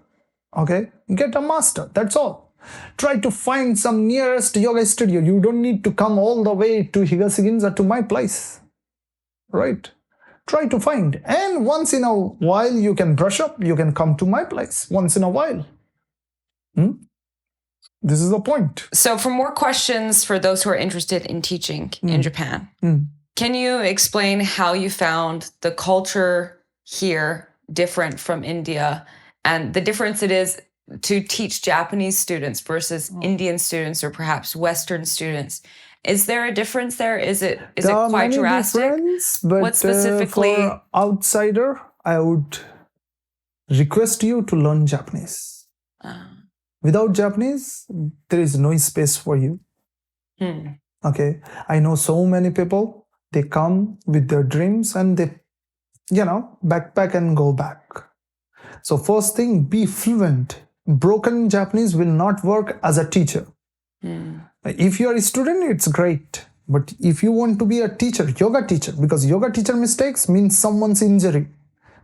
Okay? Get a master. That's all. Try to find some nearest yoga studio. You don't need to come all the way to Higashi-ginza to my place. Right? Try to find. And once in a while you can brush up. You can come to my place once in a while. This is the point. So for more questions for those who are interested in teaching in Japan, can you explain how you found the culture here different from India and the difference it is to teach Japanese students versus Indian students or perhaps Western students? Is there a difference there? Is it quite drastic? But what specifically? For outsider, I would request you to learn Japanese. Without Japanese, there is no space for you. Okay, I know so many people. They come with their dreams and they, backpack and go back. So first thing, be fluent. Broken Japanese will not work as a teacher. If you are a student, it's great. But if you want to be a teacher, yoga teacher, because yoga teacher mistakes means someone's injury.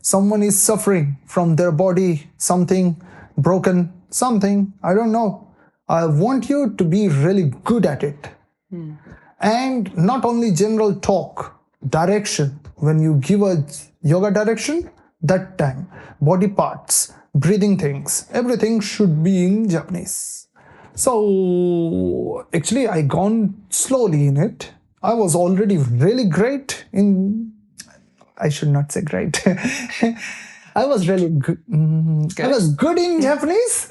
Someone is suffering from their body, something broken, something, I don't know. I want you to be really good at it. And not only general talk, direction. When you give a yoga direction, that time, body parts, breathing things, everything should be in Japanese. So actually I gone slowly in it. I was already really great in, I should not say great. I was really good. I was good in Japanese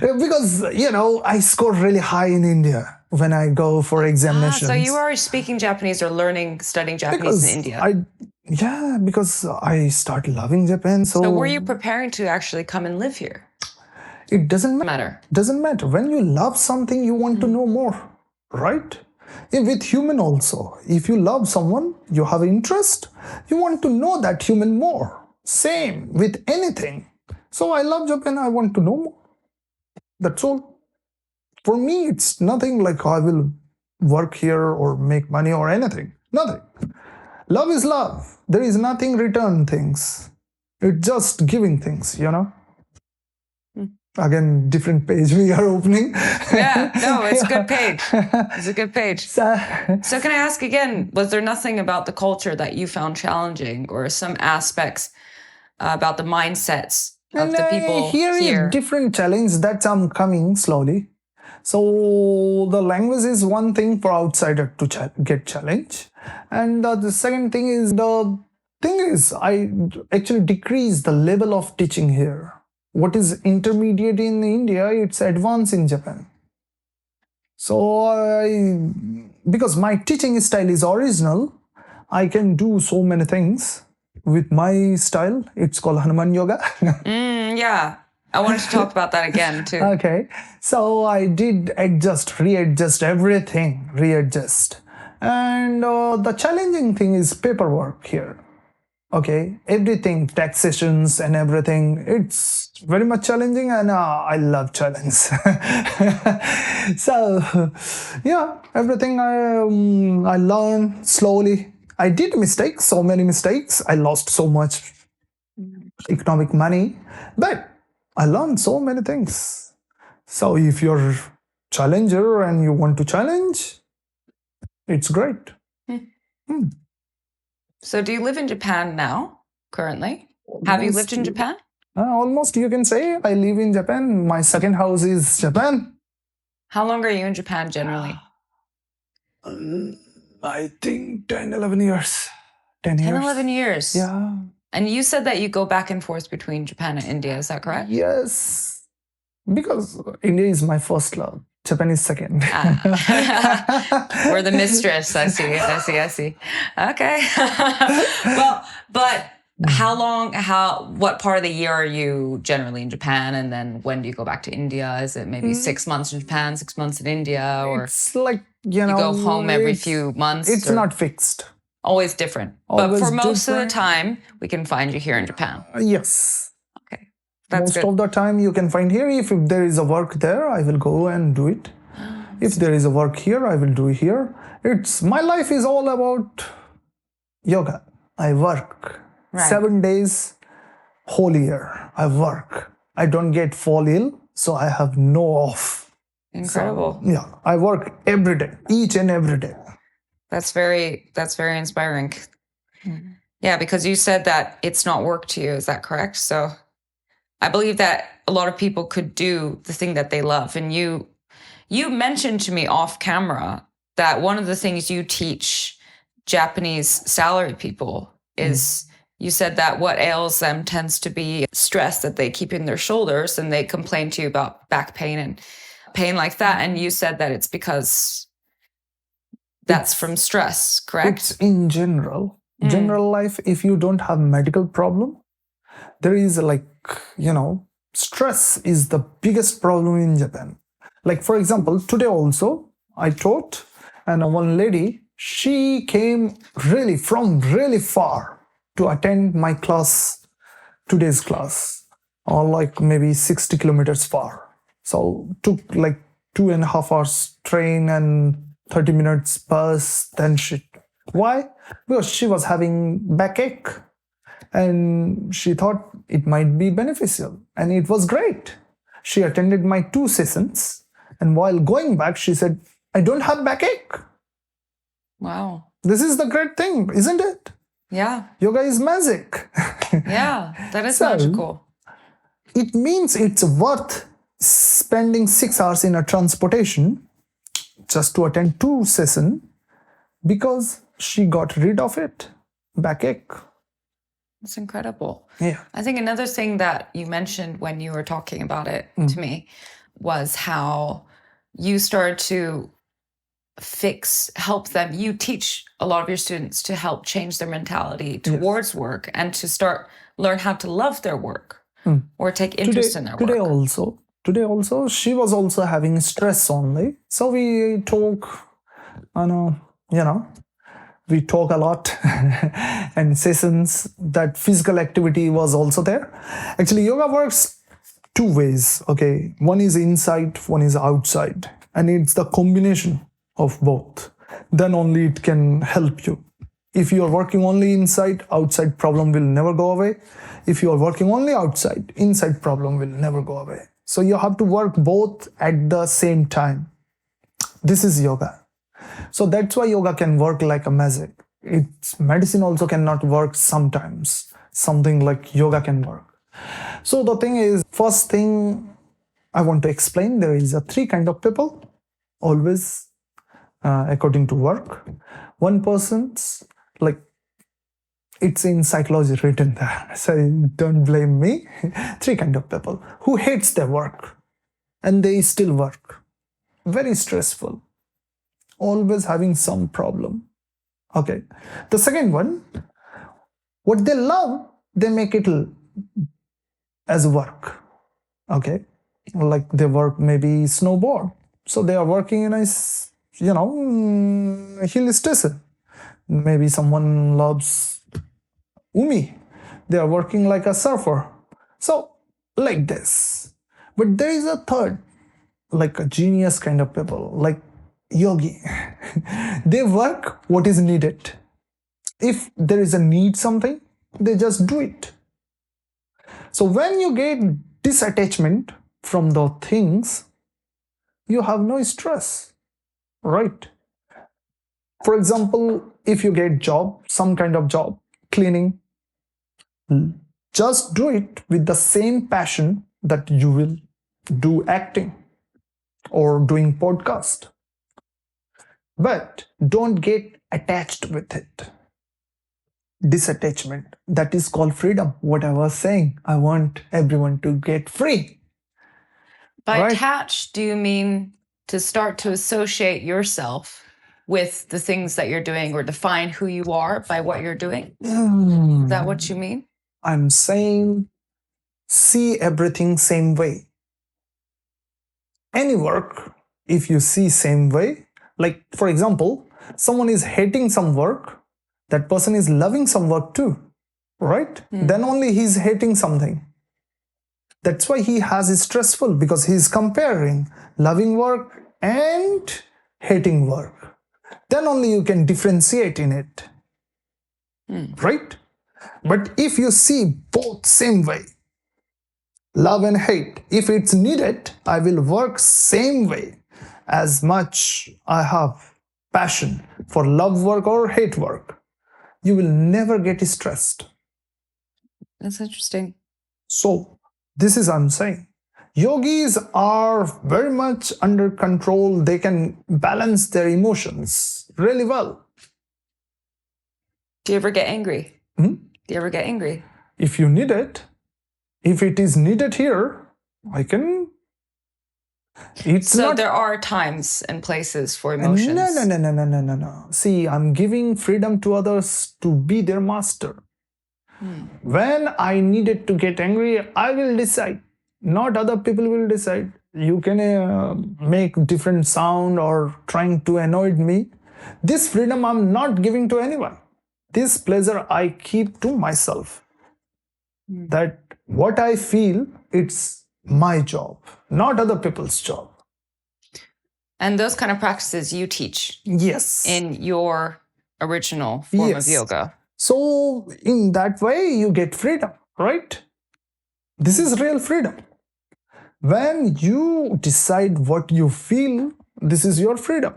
because, I scored really high in India when I go for examinations. So you are speaking Japanese or studying Japanese in India? Because I started loving Japan. So were you preparing to actually come and live here? It doesn't matter. Doesn't matter. When you love something, you want to know more, right? With human also. If you love someone, you have interest, you want to know that human more. Same with anything. So I love Japan, I want to know more. That's all. For me, it's nothing like I will work here or make money or anything. Nothing. Love is love. There is nothing return things. It's just giving things, Again, different page we are opening. Yeah, no, it's a good page. It's a good page. So can I ask again, was there nothing about the culture that you found challenging or some aspects about the mindsets of the people here? Is different challenge that I'm coming slowly. So the language is one thing for outsider to get challenged. And the second thing is I actually decrease the level of teaching here. What is intermediate in India, it's advanced in Japan. So because my teaching style is original, I can do so many things with my style. It's called Hanuman Yoga. Yeah, I wanted to talk about that again too. Okay, so I did readjust everything, and the challenging thing is paperwork here. Okay, everything, taxations and everything, it's very much challenging, and I love challenge. So yeah, everything I learned slowly. I did mistakes, so many mistakes. I lost so much economic money, but I learned so many things. So if you're a challenger and you want to challenge, it's great. So do you live in Japan now, currently? Have you lived in Japan? Almost, you can say. I live in Japan. My second house is Japan. How long are you in Japan generally? I think 10, 11 years. 10 10, years. 11 years? Yeah. And you said that you go back and forth between Japan and India, is that correct? Yes. Because India is my first love. Japan is second. We're the mistress. I see. Okay. Well, but what part of the year are you generally in Japan? And then when do you go back to India? Is it maybe 6 months in Japan, 6 months in India? Or it's like, you go home every few months? It's not fixed. Always different. But for most of the time, we can find you here in Japan. Yes. Okay. That's Most of the time you can find here. If there is a work there, I will go and do it. If there is a work here, I will do here. My life is all about yoga. I work. Right. 7 days, whole year, I work. I don't fall ill, so I have no off. Incredible. So, yeah, I work every day, each and every day. That's very inspiring. Yeah, because you said that it's not work to you. Is that correct? So I believe that a lot of people could do the thing that they love. And you mentioned to me off camera that one of the things you teach Japanese salaried people is you said that what ails them tends to be stress that they keep in their shoulders, and they complain to you about back pain and pain like that. And you said that it's because that's from stress, correct? It's in general life. If you don't have medical problem, there is stress is the biggest problem in Japan. Like, for example, today also I taught, and one lady, she came from really far to attend my class, today's class, or like maybe 60 kilometers far. So took like 2.5 hours train and 30 minutes bus. Then why? Because she was having backache, and she thought it might be beneficial, and it was great. She attended my 2 sessions. And while going back, she said, I don't have backache. Wow. This is the great thing, isn't it? Yeah. Yoga is magic. Yeah, that is So, magical. It means it's worth spending 6 hours in a transportation just to attend 2 sessions because she got rid of it. Backache. It's incredible. Yeah. I think another thing that you mentioned when you were talking about it to me was how you started to help them. You teach a lot of your students to help change their mentality towards work and to learn how to love their work or take interest in their work. Today also, she was also having stress only. So we talk, we talk a lot and sessions that physical activity was also there. Actually, yoga works 2 ways. Okay. One is inside, one is outside. And it's the combination of both. Then only it can help you. If you are working only inside, outside problem will never go away. If you are working only outside, inside problem will never go away. So you have to work both at the same time. This is yoga. So that's why yoga can work like a magic. Medicine also cannot work sometimes. Something like yoga can work. So the thing is, first thing I want to explain, there is 3 kind of people, always according to work. One person's like, it's in psychology written there, so don't blame me. 3 kind of people who hates their work and they still work. Very stressful. Always having some problem. Okay. The second one, what they love, they make it as work. Okay. Like they work maybe snowboard. So they are working in a, hill station. Maybe someone loves Umi. They are working like a surfer. So like this. But there is a third, like a genius kind of people, like yogi. They work what is needed. If there is a need something, they just do it. So when you get disattachment from the things, you have no stress, right? For example, if you get job, some kind of job, cleaning, just do it with the same passion that you will do acting or doing podcast. But don't get attached with it. Disattachment. That is called freedom. What I was saying, I want everyone to get free. By attached, do you mean to start to associate yourself with the things that you're doing or define who you are by what you're doing? Is that what you mean? I'm saying see everything same way. Any work, if you see same way, like for example, someone is hating some work, that person is loving some work too, right? Then only he's hating something. That's why he has stressful, because he's comparing loving work and hating work. Then only you can differentiate in it, right? But if you see both same way, love and hate, if it's needed, I will work same way. As much I have passion for love work or hate work, you will never get stressed. That's interesting. So this is I'm saying. Yogis are very much under control. They can balance their emotions really well. Do you ever get angry? Do you ever get angry? If you need it, if it is needed here, I can. There are times and places for emotions. No. See, I'm giving freedom to others to be their master. When I needed to get angry, I will decide. Not other people will decide. You can make different sound or trying to annoy me. This freedom I'm not giving to anyone. This pleasure I keep to myself. That what I feel, it's my job, not other people's job. And those kind of practices you teach. Yes. In your original form of yoga. So in that way, you get freedom, right? This is real freedom. When you decide what you feel, this is your freedom.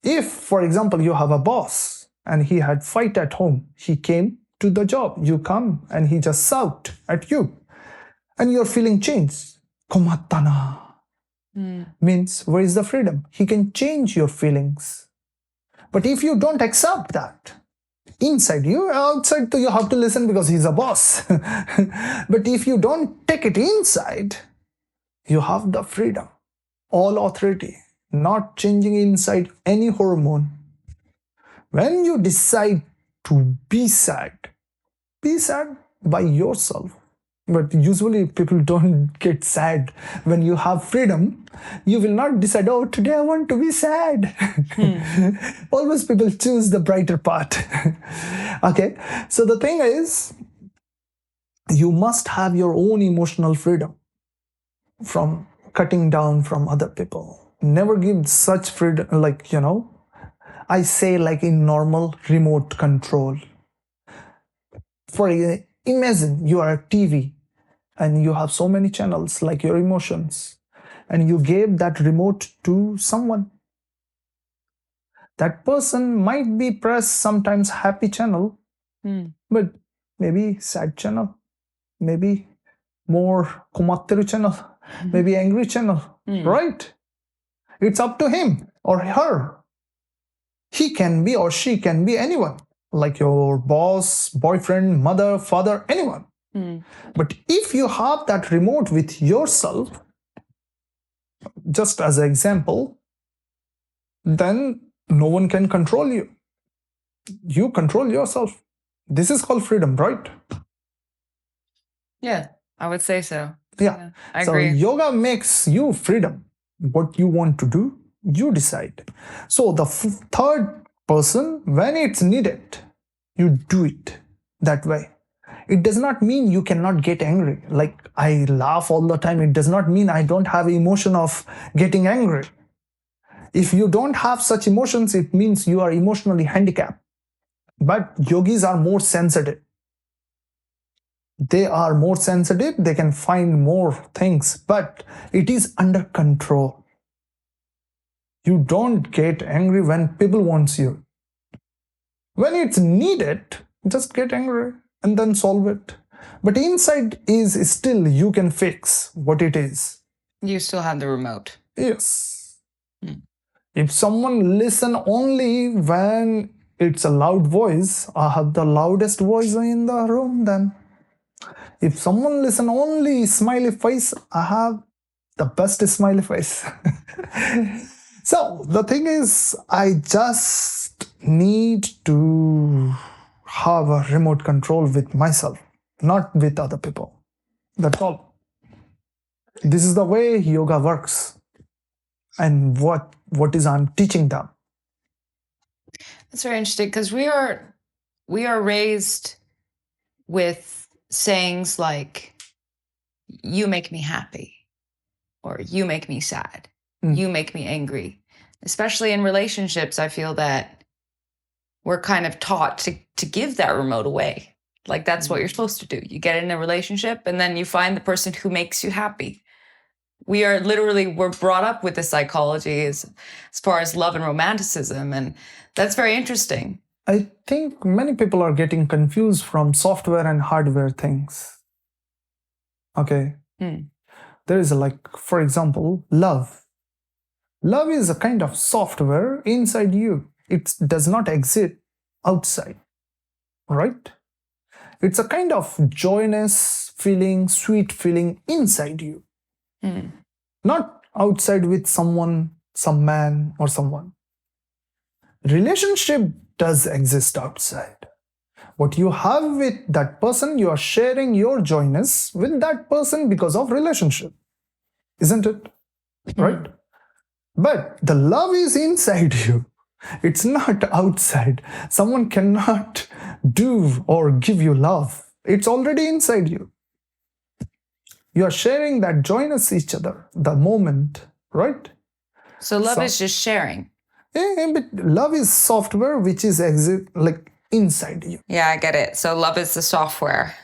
If, for example, you have a boss and he had fight at home, he came to the job, you come and he just shout at you and your feeling changed. Komatana means where is the freedom? He can change your feelings. But if you don't accept that, inside you, outside you have to listen because he's a boss. But if you don't take it inside, you have the freedom, all authority, not changing inside any hormone. When you decide to be sad by yourself. But usually people don't get sad. When you have freedom, you will not decide, oh, today I want to be sad. Always people choose the brighter part. Okay, so the thing is, you must have your own emotional freedom from cutting down from other people. Never give such freedom, I say like in normal remote control. Imagine you are a TV and you have so many channels like your emotions, and you gave that remote to someone. That person might be pressed sometimes happy channel, but maybe sad channel, maybe more kumatteru channel, maybe angry channel, right? It's up to him or her. He can be or she can be anyone, like your boss, boyfriend, mother, father, anyone. But if you have that remote with yourself, just as an example, then no one can control you. You control yourself. This is called freedom, right? Yeah, I would say so. Yeah. I So agree. yoga makes you freedom. What you want to do, you decide. So the third person, when it's needed, you do it that way. It does not mean you cannot get angry. Like I laugh all the time. It does not mean I don't have emotion of getting angry. If you don't have such emotions, it means you are emotionally handicapped. But yogis are more sensitive. They are more sensitive. They can find more things, but it is under control. You don't get angry when people wants you. When it's needed, just get angry and then solve it. But inside is still you can fix what it is. You still have the remote. Yes. If someone listen only when it's a loud voice, I have the loudest voice in the room then. If someone listen only smiley face, I have the best smiley face. So the thing is, I just need to have a remote control with myself, not with other people. That's all. This is the way yoga works, and what is I'm teaching them. That's very interesting because we are raised with sayings like, you make me happy, or you make me sad, you make me angry. Especially in relationships, I feel that we're kind of taught to give that remote away. Like that's what you're supposed to do. You get in a relationship and then you find the person who makes you happy. We're brought up with this psychology as far as love and romanticism, and that's very interesting. I think many people are getting confused from software and hardware things. Okay. There is for example, love. Love is a kind of software inside you. It does not exist outside, right? It's a kind of joyous feeling, sweet feeling inside you. Not outside with someone, some man or someone. Relationship does exist outside. What you have with that person, you are sharing your joyness with that person because of relationship. Isn't it? Right? But the love is inside you. It's not outside. Someone cannot do or give you love. It's already inside you. You are sharing that joyness each other, the moment, right? So love is just sharing. Yeah, but love is software which is inside you. Yeah, I get it. So love is the software.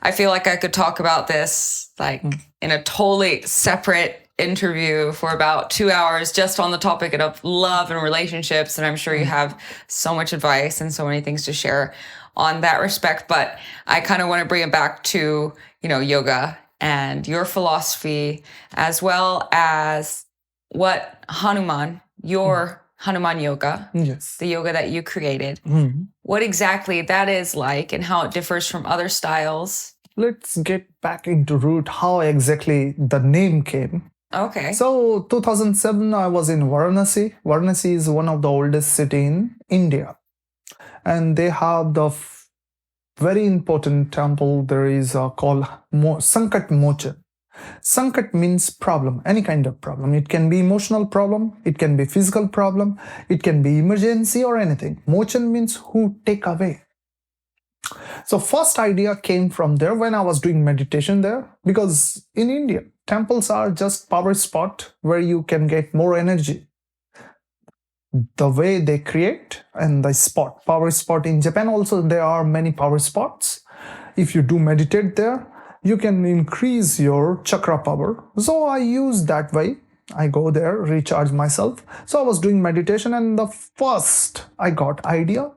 I feel like I could talk about this like in a totally separate interview for about 2 hours just on the topic of love and relationships. And I'm sure you have so much advice and so many things to share on that respect. But I kind of want to bring it back to, yoga and your philosophy, as well as what your Hanuman Yoga, Yes. the yoga that you created, what exactly that is like and how it differs from other styles. Let's get back into root how exactly the name came. Okay. So 2007, I was in Varanasi. Varanasi is one of the oldest city in India. And they have the very important temple. There is called Sankat Mochan. Sankat means problem, any kind of problem. It can be emotional problem, it can be physical problem, it can be emergency or anything. Mochan means who take away. So first idea came from there when I was doing meditation there, because in India, temples are just power spot where you can get more energy. The way they create and the power spot in Japan also, there are many power spots. If you do meditate there, you can increase your chakra power. So I use that way. I go there, recharge myself. So I was doing meditation, and the first I got idea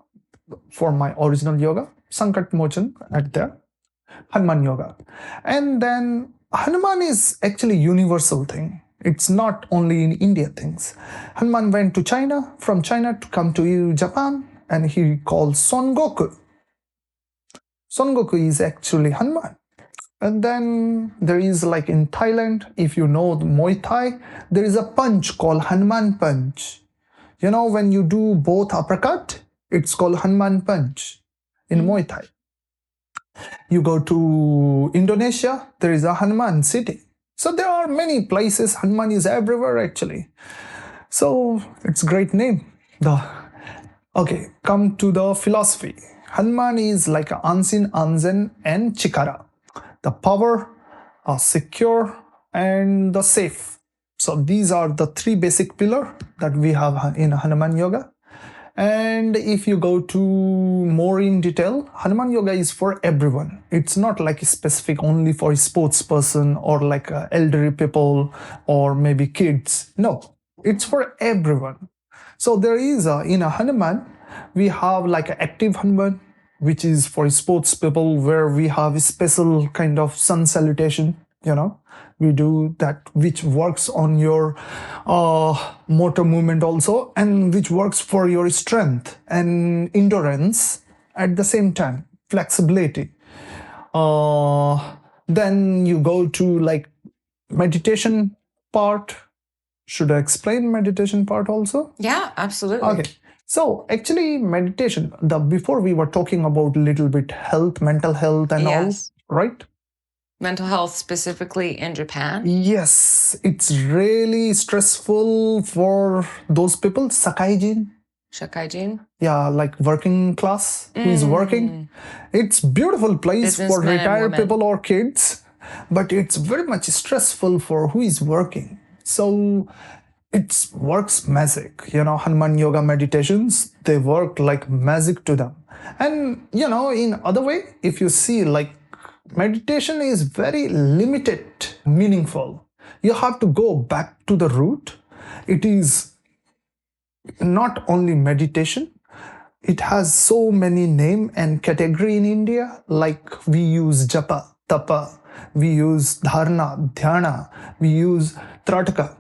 for my original yoga, Sankat Mochan at there, Hanuman Yoga. And then Hanuman is actually universal thing. It's not only in India things. Hanuman went to China, from China to come to Japan, and he called Son Goku. Son Goku is actually Hanuman. And then there is like in Thailand, if you know the Muay Thai, there is a punch called Hanuman punch. When you do both uppercut, it's called Hanuman punch in Muay Thai. You go to Indonesia, there is a Hanuman city. So there are many places. Hanuman is everywhere actually. So it's a great name. Okay, come to the philosophy. Hanuman is like unseen, Anzen, and Chikara. The power, secure, and the safe. So these are the three basic pillars that we have in Hanuman Yoga. And if you go to more in detail, Hanuman Yoga is for everyone. It's not like specific only for a sports person or like elderly people or maybe kids. No, it's for everyone. So there is in a Hanuman, we have like an active Hanuman, which is for sports people, where we have a special kind of sun salutation, we do that, which works on your motor movement also, and which works for your strength and endurance at the same time, flexibility. Then you go to like meditation part. Should I explain meditation part also? Yeah, absolutely. Okay. So actually meditation, before we were talking about a little bit health, mental health and all, right? Mental health specifically in Japan? Yes, it's really stressful for those people, Sakaijin. Yeah, like working class who is working. It's beautiful place for retired people or kids, but it's very much stressful for who is working. So it works magic. Hanuman Yoga meditations, they work like magic to them. And, in other way, if you see like meditation is very limited, meaningful. You have to go back to the root. It is not only meditation. It has so many name and category in India. Like we use japa, tapa, we use dharana, dhyana, we use trataka.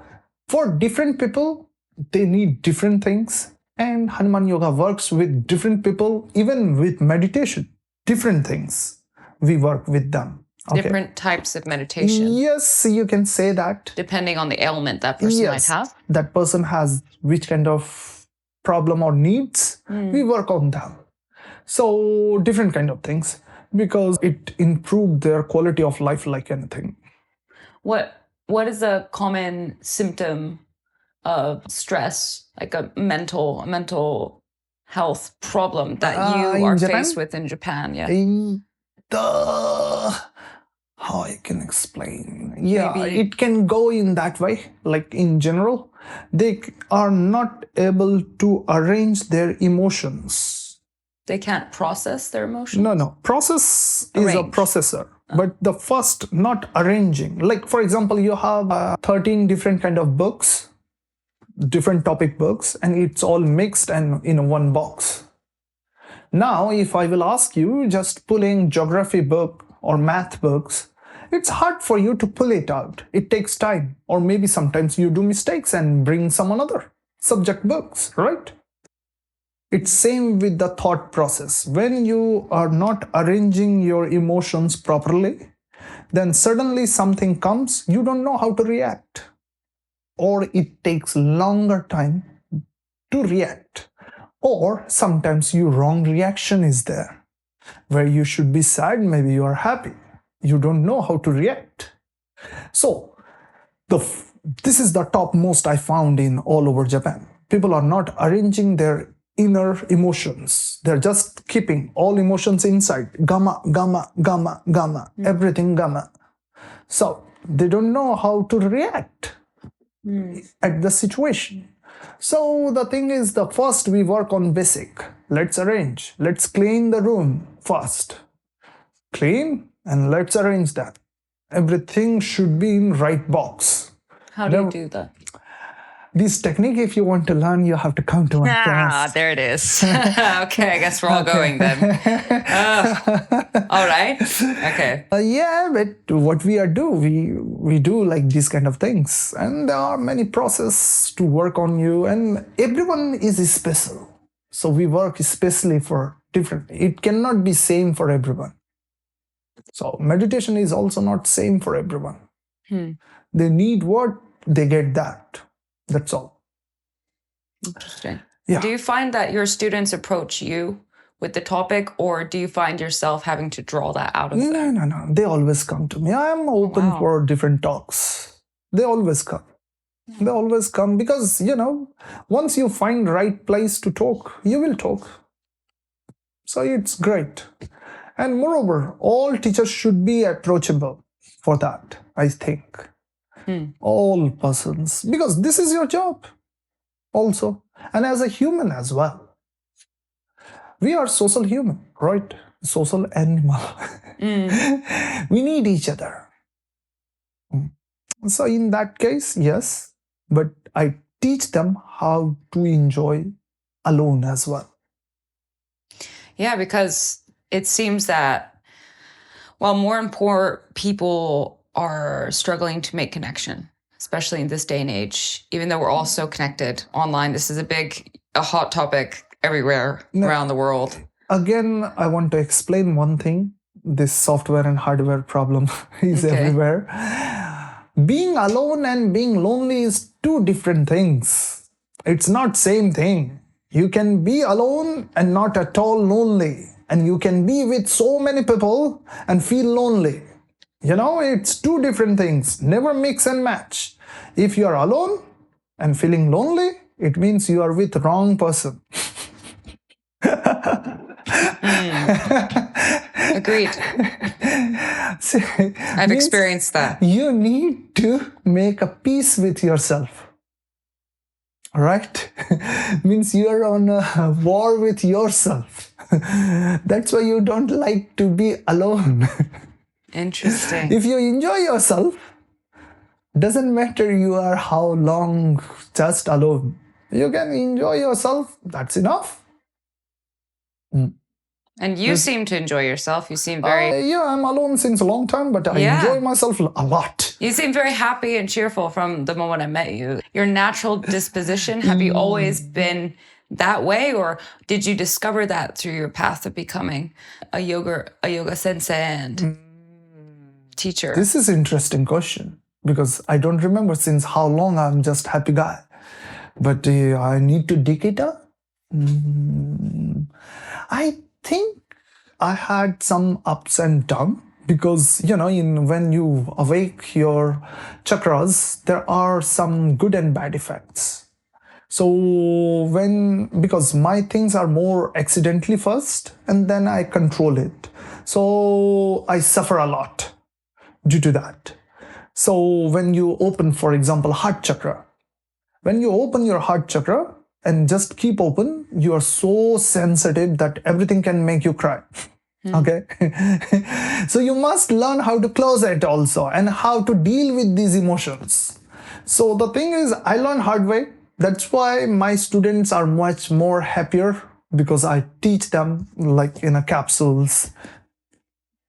For different people, they need different things. And Hanuman Yoga works with different people, even with meditation, different things. We work with them. Okay. Different types of meditation. Yes, you can say that. Depending on the ailment that person might have. That person has which kind of problem or needs, we work on them. So different kind of things, because it improved their quality of life like anything. What is a common symptom of stress, like a mental health problem that you are faced with in Japan? Yeah. How I can explain? Yeah, maybe it can go in that way. Like in general, they are not able to arrange their emotions. They can't process their emotions? No. Process is a processor. But the first, not arranging. Like, for example, you have 13 different kind of books, different topic books, and it's all mixed and in one box. Now, if I will ask you just pulling geography book or math books, it's hard for you to pull it out. It takes time. Or maybe sometimes you do mistakes and bring some another subject books, right? It's same with the thought process. When you are not arranging your emotions properly, then suddenly something comes, you don't know how to react. Or it takes longer time to react. Or sometimes your wrong reaction is there. Where you should be sad, maybe you are happy. You don't know how to react. So, this is the topmost I found in all over Japan. People are not arranging their inner emotions. They're just keeping all emotions inside. Gamma, gamma, gamma, gamma, everything gamma. So, they don't know how to react at the situation. So, the thing is, the first we work on basic. Let's arrange. Let's clean the room first. Clean and let's arrange that. Everything should be in right box. How do you do that? This technique, if you want to learn, you have to come to my class. There it is. Okay, I guess we're all going then. All right. Okay. Yeah, but what we do like these kind of things, and there are many processes to work on you, and everyone is special. So we work especially for different. It cannot be same for everyone. So meditation is also not same for everyone. They need what, they get that. That's all. Interesting. Yeah. Do you find that your students approach you with the topic, or do you find yourself having to draw that out of them? No. They always come to me. I am open for different talks. They always come. They always come because, once you find right place to talk, you will talk. So it's great. And moreover, all teachers should be approachable for that, I think. All persons, because this is your job also, and as a human as well. We are social human, right? Social animal. We need each other. So in that case, yes, but I teach them how to enjoy alone as well. Yeah, because it seems that while more and more people are struggling to make connection, especially in this day and age, even though we're all so connected online. This is a hot topic everywhere around the world. Again, I want to explain one thing. This software and hardware problem is everywhere. Being alone and being lonely is two different things. It's not same thing. You can be alone and not at all lonely. And you can be with so many people and feel lonely. It's two different things. Never mix and match. If you are alone and feeling lonely, it means you are with the wrong person. Agreed. See, I've experienced that. You need to make a peace with yourself. Right? Means you're on a war with yourself. That's why you don't like to be alone. Interesting. If you enjoy yourself, doesn't matter you are how long just alone. You can enjoy yourself. That's enough. And you seem to enjoy yourself. You seem very... I'm alone since a long time, but I enjoy myself a lot. You seem very happy and cheerful from the moment I met you. Your natural disposition, have you always been that way, or did you discover that through your path of becoming a yoga sensei and teacher? This is an interesting question because I don't remember since how long I'm just happy guy. But I need to dig it up. I think I had some ups and downs because, when you awake your chakras, there are some good and bad effects. So because my things are more accidentally first and then I control it. So I suffer a lot due to that. So when you open, for example, heart chakra, when you open your heart chakra and just keep open, you are so sensitive that everything can make you cry. Okay. So you must learn how to close it also and how to deal with these emotions. So the thing is, I learned hard way. That's why my students are much more happier, because I teach them like in a capsules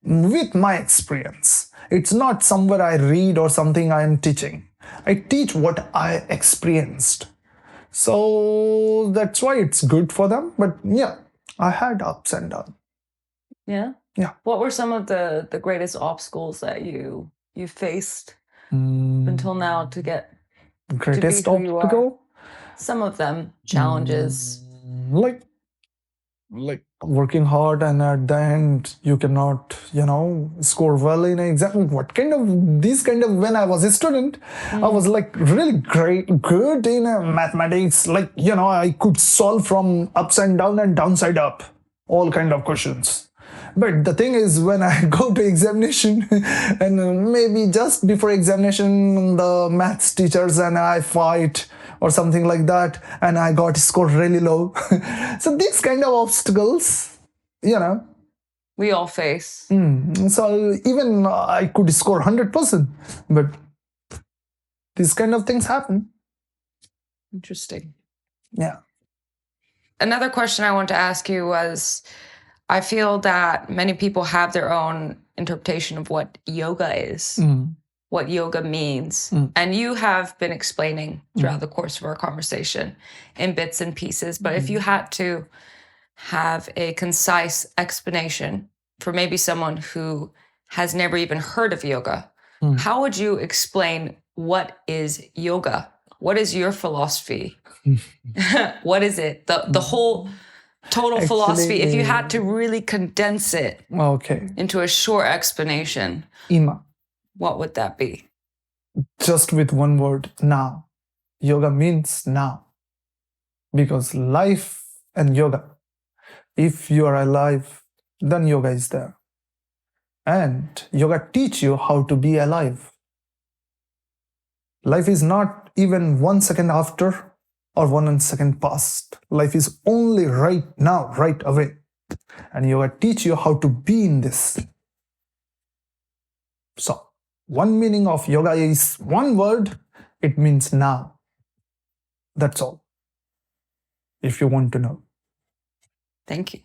with my experience. It's not somewhere I read or something I am teaching. I teach what I experienced. So that's why it's good for them. But yeah, I had ups and downs. Yeah. Yeah. What were some of the greatest obstacles that you faced until now to get Greatest to be who you are? obstacle? Some of them challenges. Like working hard, and at the end you cannot score well in an exam. What kind of these kind of when I was a student, I was like really good in mathematics. Like I could solve from upside down and downside up all kind of questions. But the thing is, when I go to examination and maybe just before examination the maths teachers and I fight or something like that, and I got scored really low. So these kind of obstacles, we all face. So even I could score 100%, but these kind of things happen. Interesting. Yeah. Another question I want to ask you was, I feel that many people have their own interpretation of what yoga is, what yoga means. And you have been explaining throughout the course of our conversation in bits and pieces. But if you had to have a concise explanation for maybe someone who has never even heard of yoga, how would you explain what is yoga? What is your philosophy? What is it? The whole total philosophy, if you had to really condense it into a short explanation, Ima, what would that be? just with one word: now. Yoga means now. Because life and yoga, if you are alive, then yoga is there. And yoga teach you how to be alive. Life is not even 1 second after or 1 second past. Life is only right now, right away. And yoga teach you how to be in this. So, one meaning of yoga is one word, it means now. That's all. If you want to know. Thank you.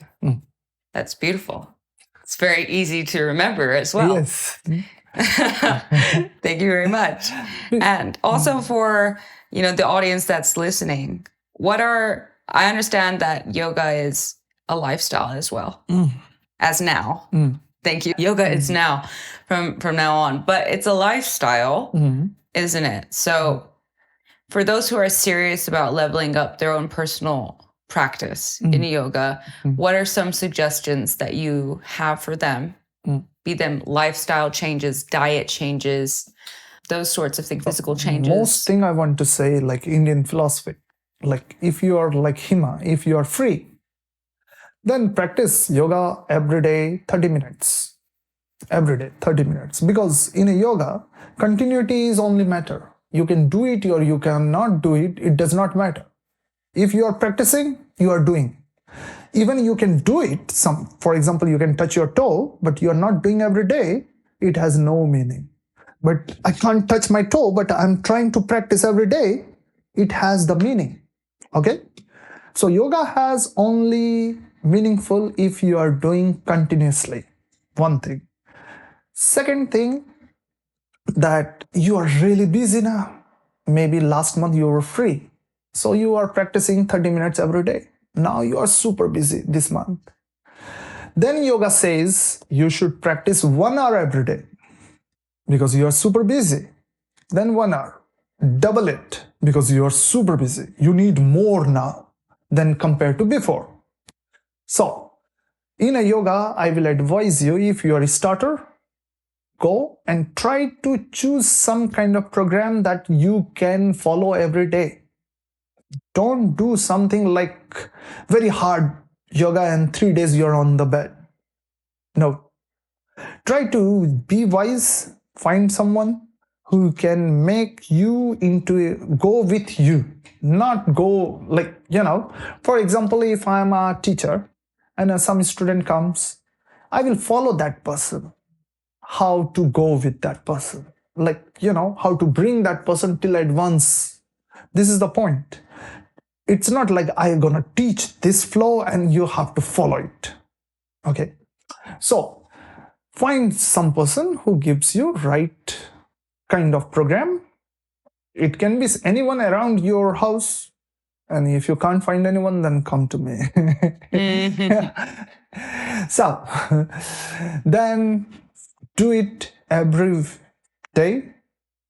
That's beautiful. It's very easy to remember as well. Yes. Thank you very much. And also for, the audience that's listening, I understand that yoga is a lifestyle as well, as now. Thank you. Yoga is now from now on, but it's a lifestyle, isn't it? So for those who are serious about leveling up their own personal practice in yoga, what are some suggestions that you have for them? Be them lifestyle changes, diet changes, those sorts of things, physical changes. Most thing I want to say, like Indian philosophy, like if you are like Hima, if you are free, then practice yoga every day, 30 minutes. Every day, 30 minutes. Because in a yoga, continuity is only matter. You can do it or you cannot do it. It does not matter. If you are practicing, you are doing. Even you can do it. For example, you can touch your toe, but you are not doing every day. It has no meaning. But I can't touch my toe, but I'm trying to practice every day. It has the meaning. Okay? So yoga has only meaningful if you are doing continuously. One thing. Second thing, that you are really busy now. Maybe last month you were free. So you are practicing 30 minutes every day. Now you are super busy this month. Then yoga says you should practice 1 hour every day because you are super busy. Then 1 hour. Double it because you are super busy. You need more now than compared to before. So, in a yoga, I will advise you, if you are a starter, go and try to choose some kind of program that you can follow every day. Don't do something like very hard yoga and 3 days you're on the bed. No. Try to be wise, find someone who can make you go with you, not go for example, if I'm a teacher and some student comes, I will follow that person, how to go with that person, how to bring that person till advance. This is the point. It's not like I'm gonna teach this flow and you have to follow it. Okay, so find some person who gives you right kind of program. It can be anyone around your house, and if you can't find anyone, then come to me. So then do it every day,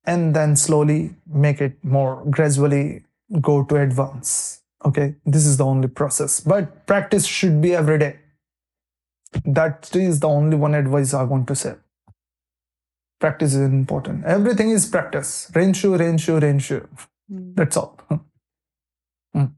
and then slowly make it more gradually go to advance. Okay, this is the only process, but practice should be every day. That is the only one advice I want to say. Practice is important. Everything is practice. Renshu, renshu, renshu. That's all.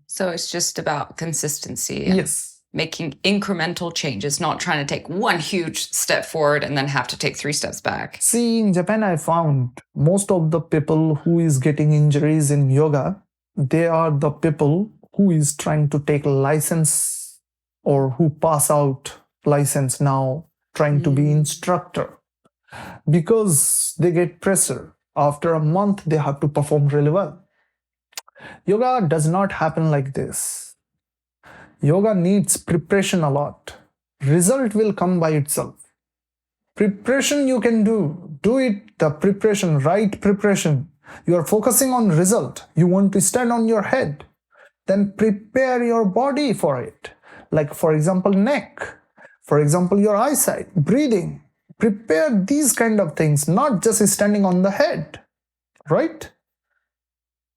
So it's just about consistency. And Yes. making incremental changes, not trying to take one huge step forward and then have to take 3 steps back. See, in Japan, I found most of the people who is getting injuries in yoga, they are the people who is trying to take license or who pass out license now, trying to be instructor, because they get pressure. After a month, they have to perform really well. Yoga does not happen like this. Yoga needs preparation a lot. Result will come by itself. Preparation you can do it, the preparation, right preparation. You are focusing on result. You want to stand on your head, then prepare your body for it. Like, for example, neck, for example, your eyesight, breathing. Prepare these kind of things, not just standing on the head, right?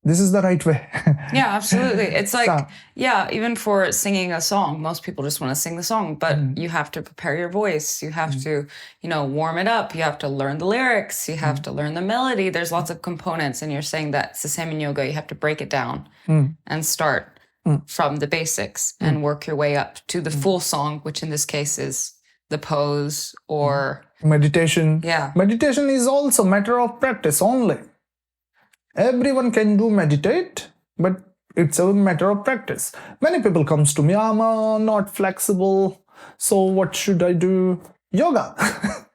This is the right way. Yeah, absolutely. It's like, even for singing a song, most people just want to sing the song, but you have to prepare your voice. You have to, warm it up. You have to learn the lyrics. You have to learn the melody. There's lots of components. And you're saying that in yoga, you have to break it down and start from the basics and work your way up to the full song, which in this case is the pose or meditation. Yeah. Meditation is also a matter of practice only. Everyone can do meditate, but it's a matter of practice. Many people comes to me, I'm not flexible, so what should I do? Yoga.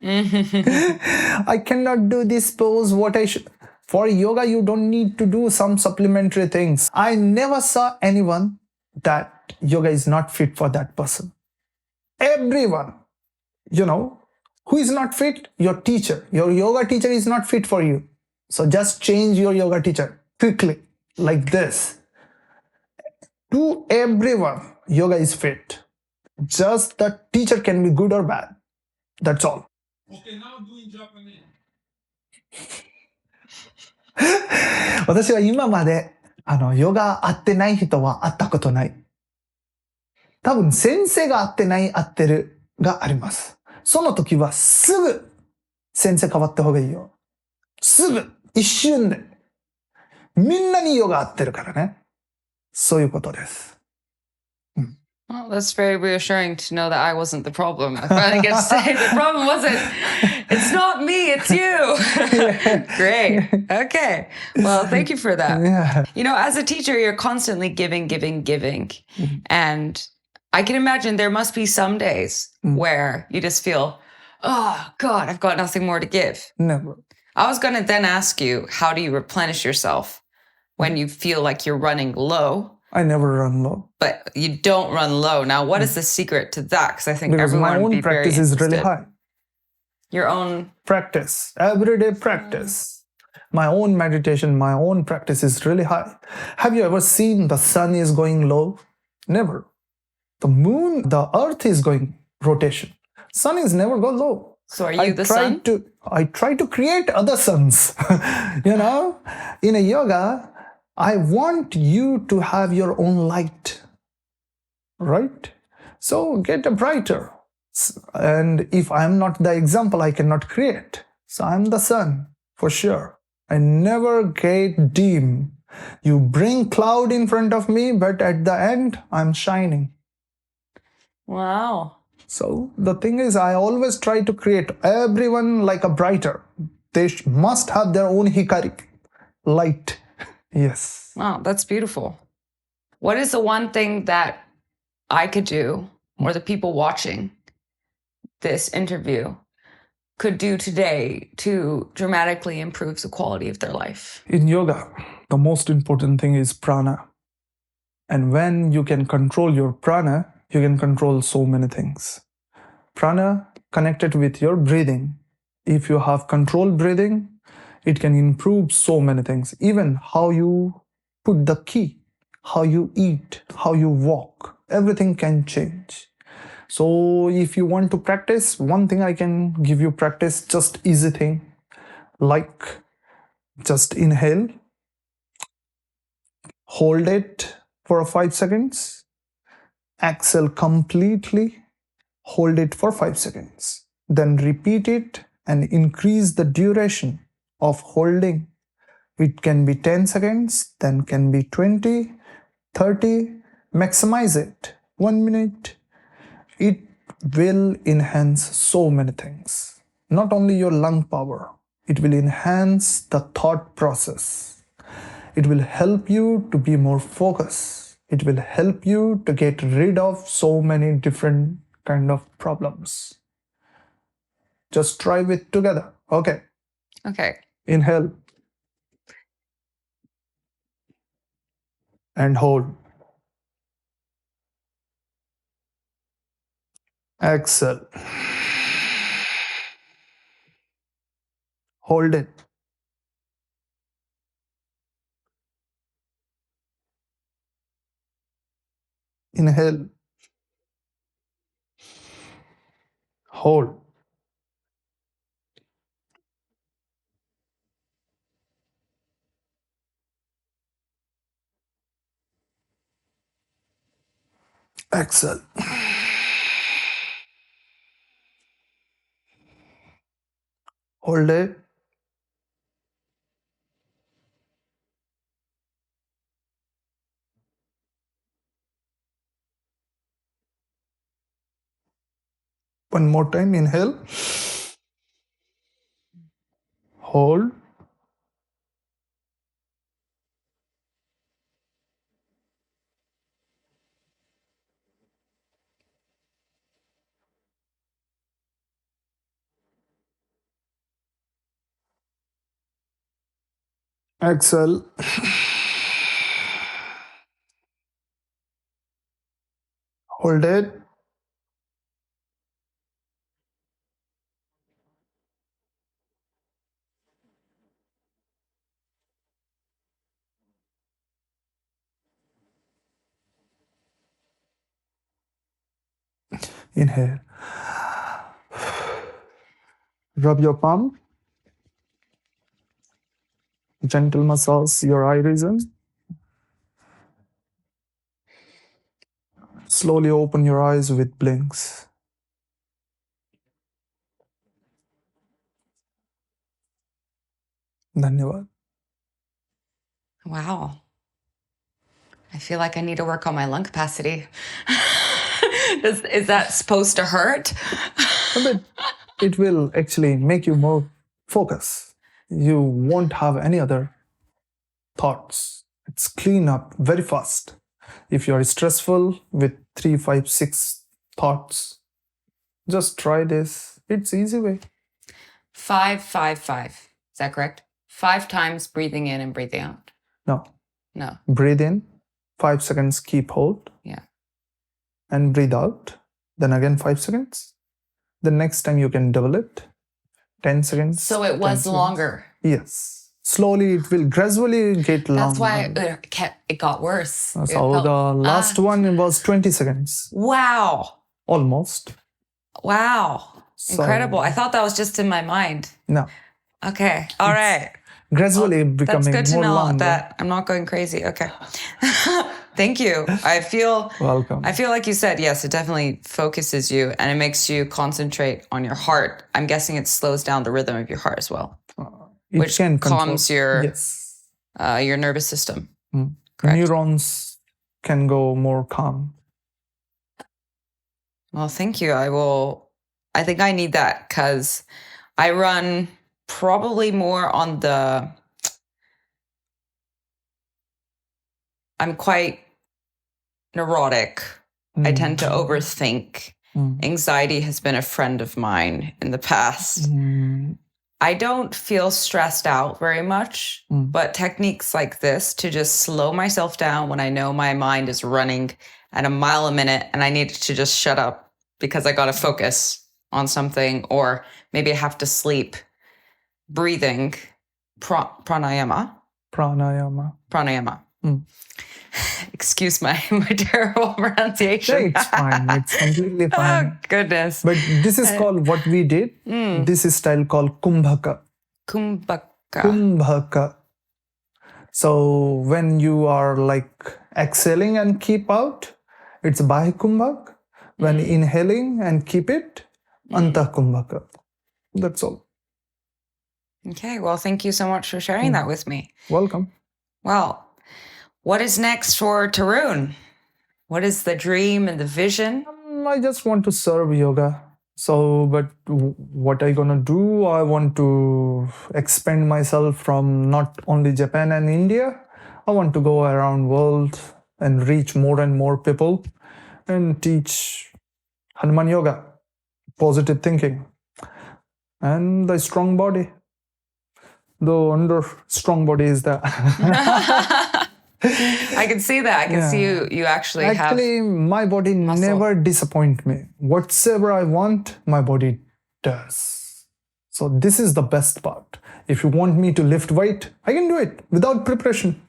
I cannot do this pose, what I should. For yoga, you don't need to do some supplementary things. I never saw anyone that yoga is not fit for that person. Everyone, who is not fit? Your teacher, your yoga teacher is not fit for you. So just change your yoga teacher quickly, like this. To everyone, yoga is fit. Just the teacher can be good or bad. That's all. Okay, now do in Japanese. 私は今までヨガ合ってない人は会ったことない。多分先生が合ってない、合ってるがあります。その時はすぐ先生変わった方がいいよ。すぐ、一瞬で。みんなにヨガ合ってるからね。そういうことです。Well, that's very reassuring to know that I wasn't the problem. I finally get to say the problem wasn't, it's not me, it's you. Great. Okay. Well, thank you for that. Yeah. As a teacher, you're constantly giving. And I can imagine there must be some days where you just feel, oh, God, I've got nothing more to give. Never. I was going to then ask you, how do you replenish yourself when you feel like you're running low? I never run low. But you don't run low. Now, what is the secret to that? Because I think because everyone my would be own practice very is really interested. high. Your own Practice, everyday practice. My own meditation, my own practice is really high. Have you ever seen the sun is going low? Never. The moon, the earth is going rotation. Sun is never go low. So are you the sun? I try to create other suns. In a yoga, I want you to have your own light. Right? So get a brighter. And if I'm not the example, I cannot create. So I'm the sun, for sure. I never get dim. You bring cloud in front of me, but at the end, I'm shining. Wow. So the thing is, I always try to create everyone like a brighter. They must have their own hikari, light. Yes. Wow, that's beautiful. What is the one thing that I could do, or the people watching, this interview could do today to dramatically improve the quality of their life? In yoga, the most important thing is prana. And when you can control your prana, you can control so many things. Prana connected with your breathing. If you have controlled breathing, it can improve so many things. Even how you put the key, how you eat, how you walk, everything can change. So if you want to practice, one thing I can give you practice, just easy thing, like just inhale, hold it for 5 seconds, exhale completely, hold it for 5 seconds, then repeat it and increase the duration of holding. It can be 10 seconds, then can be 20, 30, maximize it 1 minute. It will enhance so many things. Not only your lung power, it will enhance the thought process. It will help you to be more focused. It will help you to get rid of so many different kind of problems. Just try it together. Okay. Okay. Inhale and hold. Exhale. Hold it. Inhale. Hold. Exhale. Hold it. One more time. Inhale. Hold. Exhale. Hold it. Inhale. Rub your palm. Gentle massage your eye region. Slowly open your eyes with blinks. Dhanyavad. Wow. I feel like I need to work on my lung capacity. Is that supposed to hurt? But it will actually make you more focused. You won't have any other thoughts. It's clean up very fast. If you are stressful with 3, 5, 6 thoughts, just try this. It's easy way. 5, 5, 5. Is that correct? 5 times breathing in and breathing out. No. No. Breathe in, 5 seconds, keep hold. Yeah. And breathe out. Then again 5 seconds. The next time you can double it. 10 seconds. So it was longer. Yes. Slowly it will gradually get longer. That's why it got worse. So the last one was 20 seconds. Wow. Almost. Wow. So, incredible. I thought that was just in my mind. No. Okay. All right. Gradually becoming that's good to more know longer. that I'm not going crazy. Okay. Thank you. I feel Welcome. I feel like you said, yes, it definitely focuses you and it makes you concentrate on your heart. I'm guessing it slows down the rhythm of your heart as well, which can calms your yes. Your nervous system. Correct. Neurons can go more calm. Well, thank you. I think I need that because I run probably more on I'm quite neurotic. I tend to overthink. Anxiety has been a friend of mine in the past. I don't feel stressed out very much, but techniques like this to just slow myself down when I know my mind is running at a mile a minute and I need to just shut up because I got to focus on something, or maybe I have to sleep. Breathing, pranayama. Excuse my terrible pronunciation. Yeah, it's fine. It's completely fine. Oh, goodness. But this is called what we did. This is style called kumbhaka. Kumbhaka. So when you are like exhaling and keep out, it's bahi kumbhak. When inhaling and keep it, anta kumbhaka. That's all. Okay, well, thank you so much for sharing that with me. Welcome. Well, what is next for Tarun? What is the dream and the vision? I just want to serve yoga. So, but what I gonna do? I want to expand myself from not only Japan and India. I want to go around world and reach more and more people and teach Hanuman Yoga, positive thinking, and the strong body. Though under strong body is that. I can see that. I can see you actually have. Actually, my body never disappoint me. Whatever I want, my body does. So this is the best part. If you want me to lift weight, I can do it without preparation.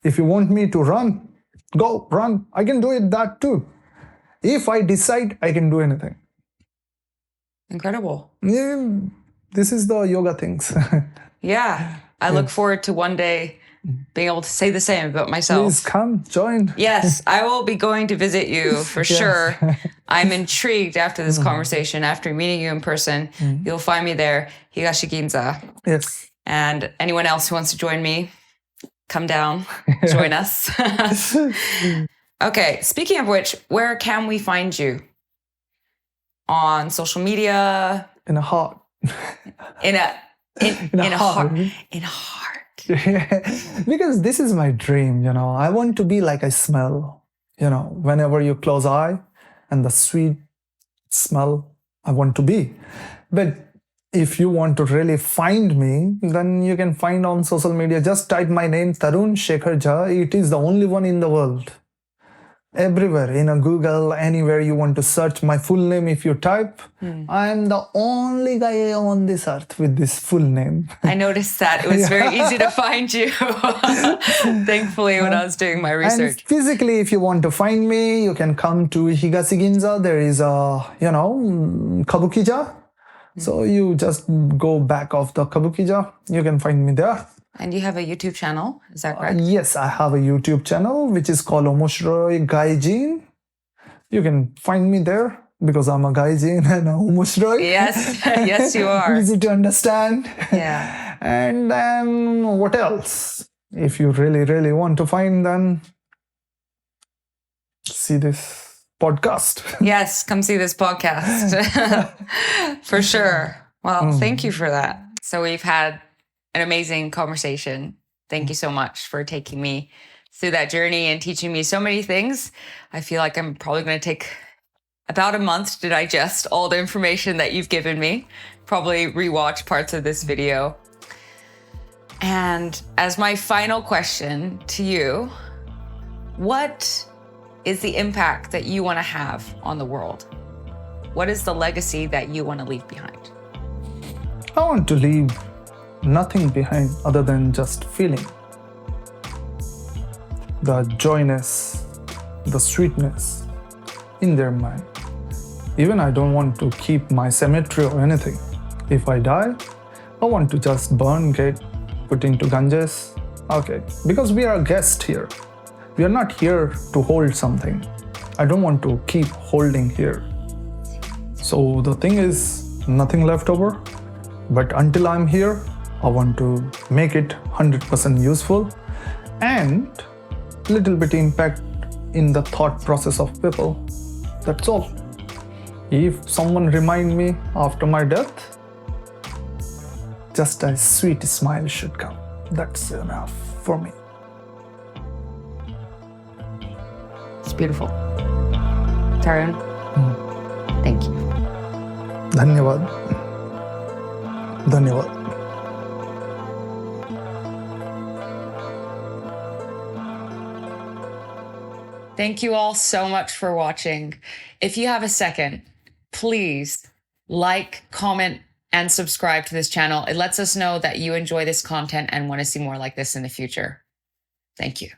If you want me to run, go run. I can do it that too. If I decide, I can do anything. Incredible. Yeah, this is the yoga things. Yeah. I look forward to one day being able to say the same about myself. Please come, join. Yes, I will be going to visit you for sure. I'm intrigued after this conversation, after meeting you in person. You'll find me there, Higashiginza. Yes. And anyone else who wants to join me, come down, join us. Okay, speaking of which, where can we find you? On social media? In a heart. In a heart. In a heart. Because this is my dream, I want to be like I smell, whenever you close eye and the sweet smell I want to be. But if you want to really find me, then you can find on social media. Just type my name, Tarun-shekhar-jha. It is the only one in the world. Everywhere, in a Google, anywhere you want to search my full name, if you type, I'm the only guy on this earth with this full name. I noticed that. It was very easy to find you, thankfully, when I was doing my research. And physically, if you want to find me, you can come to Higashiginza. There is a, Kabukija. So you just go back of the Kabukija. You can find me there. And you have a YouTube channel, is that correct? Yes, I have a YouTube channel, which is called Omoshiroi Gaijin. You can find me there because I'm a Gaijin and a Omoshiroi. Yes, yes, you are. Easy to understand. Yeah. And then what else? If you really, really want to find, then see this podcast. Yes, come see this podcast. For sure. Well, thank you for that. So we've had an amazing conversation. Thank you so much for taking me through that journey and teaching me so many things. I feel like I'm probably going to take about a month to digest all the information that you've given me, probably rewatch parts of this video. And as my final question to you, what is the impact that you want to have on the world? What is the legacy that you want to leave behind? I want to leave nothing behind other than just feeling. The joyness, the sweetness in their mind. Even I don't want to keep my cemetery or anything. If I die, I want to just burn, get put into Ganges. Okay, because we are a guest here. We are not here to hold something. I don't want to keep holding here. So the thing is, nothing left over. But until I'm here, I want to make it 100% useful and little bit impact in the thought process of people. That's all. If someone remind me after my death, just a sweet smile should come. That's enough for me. It's beautiful. Tarun, धन्यवाद धन्यवाद Thank you all so much for watching. If you have a second, please like, comment, and subscribe to this channel. It lets us know that you enjoy this content and want to see more like this in the future. Thank you.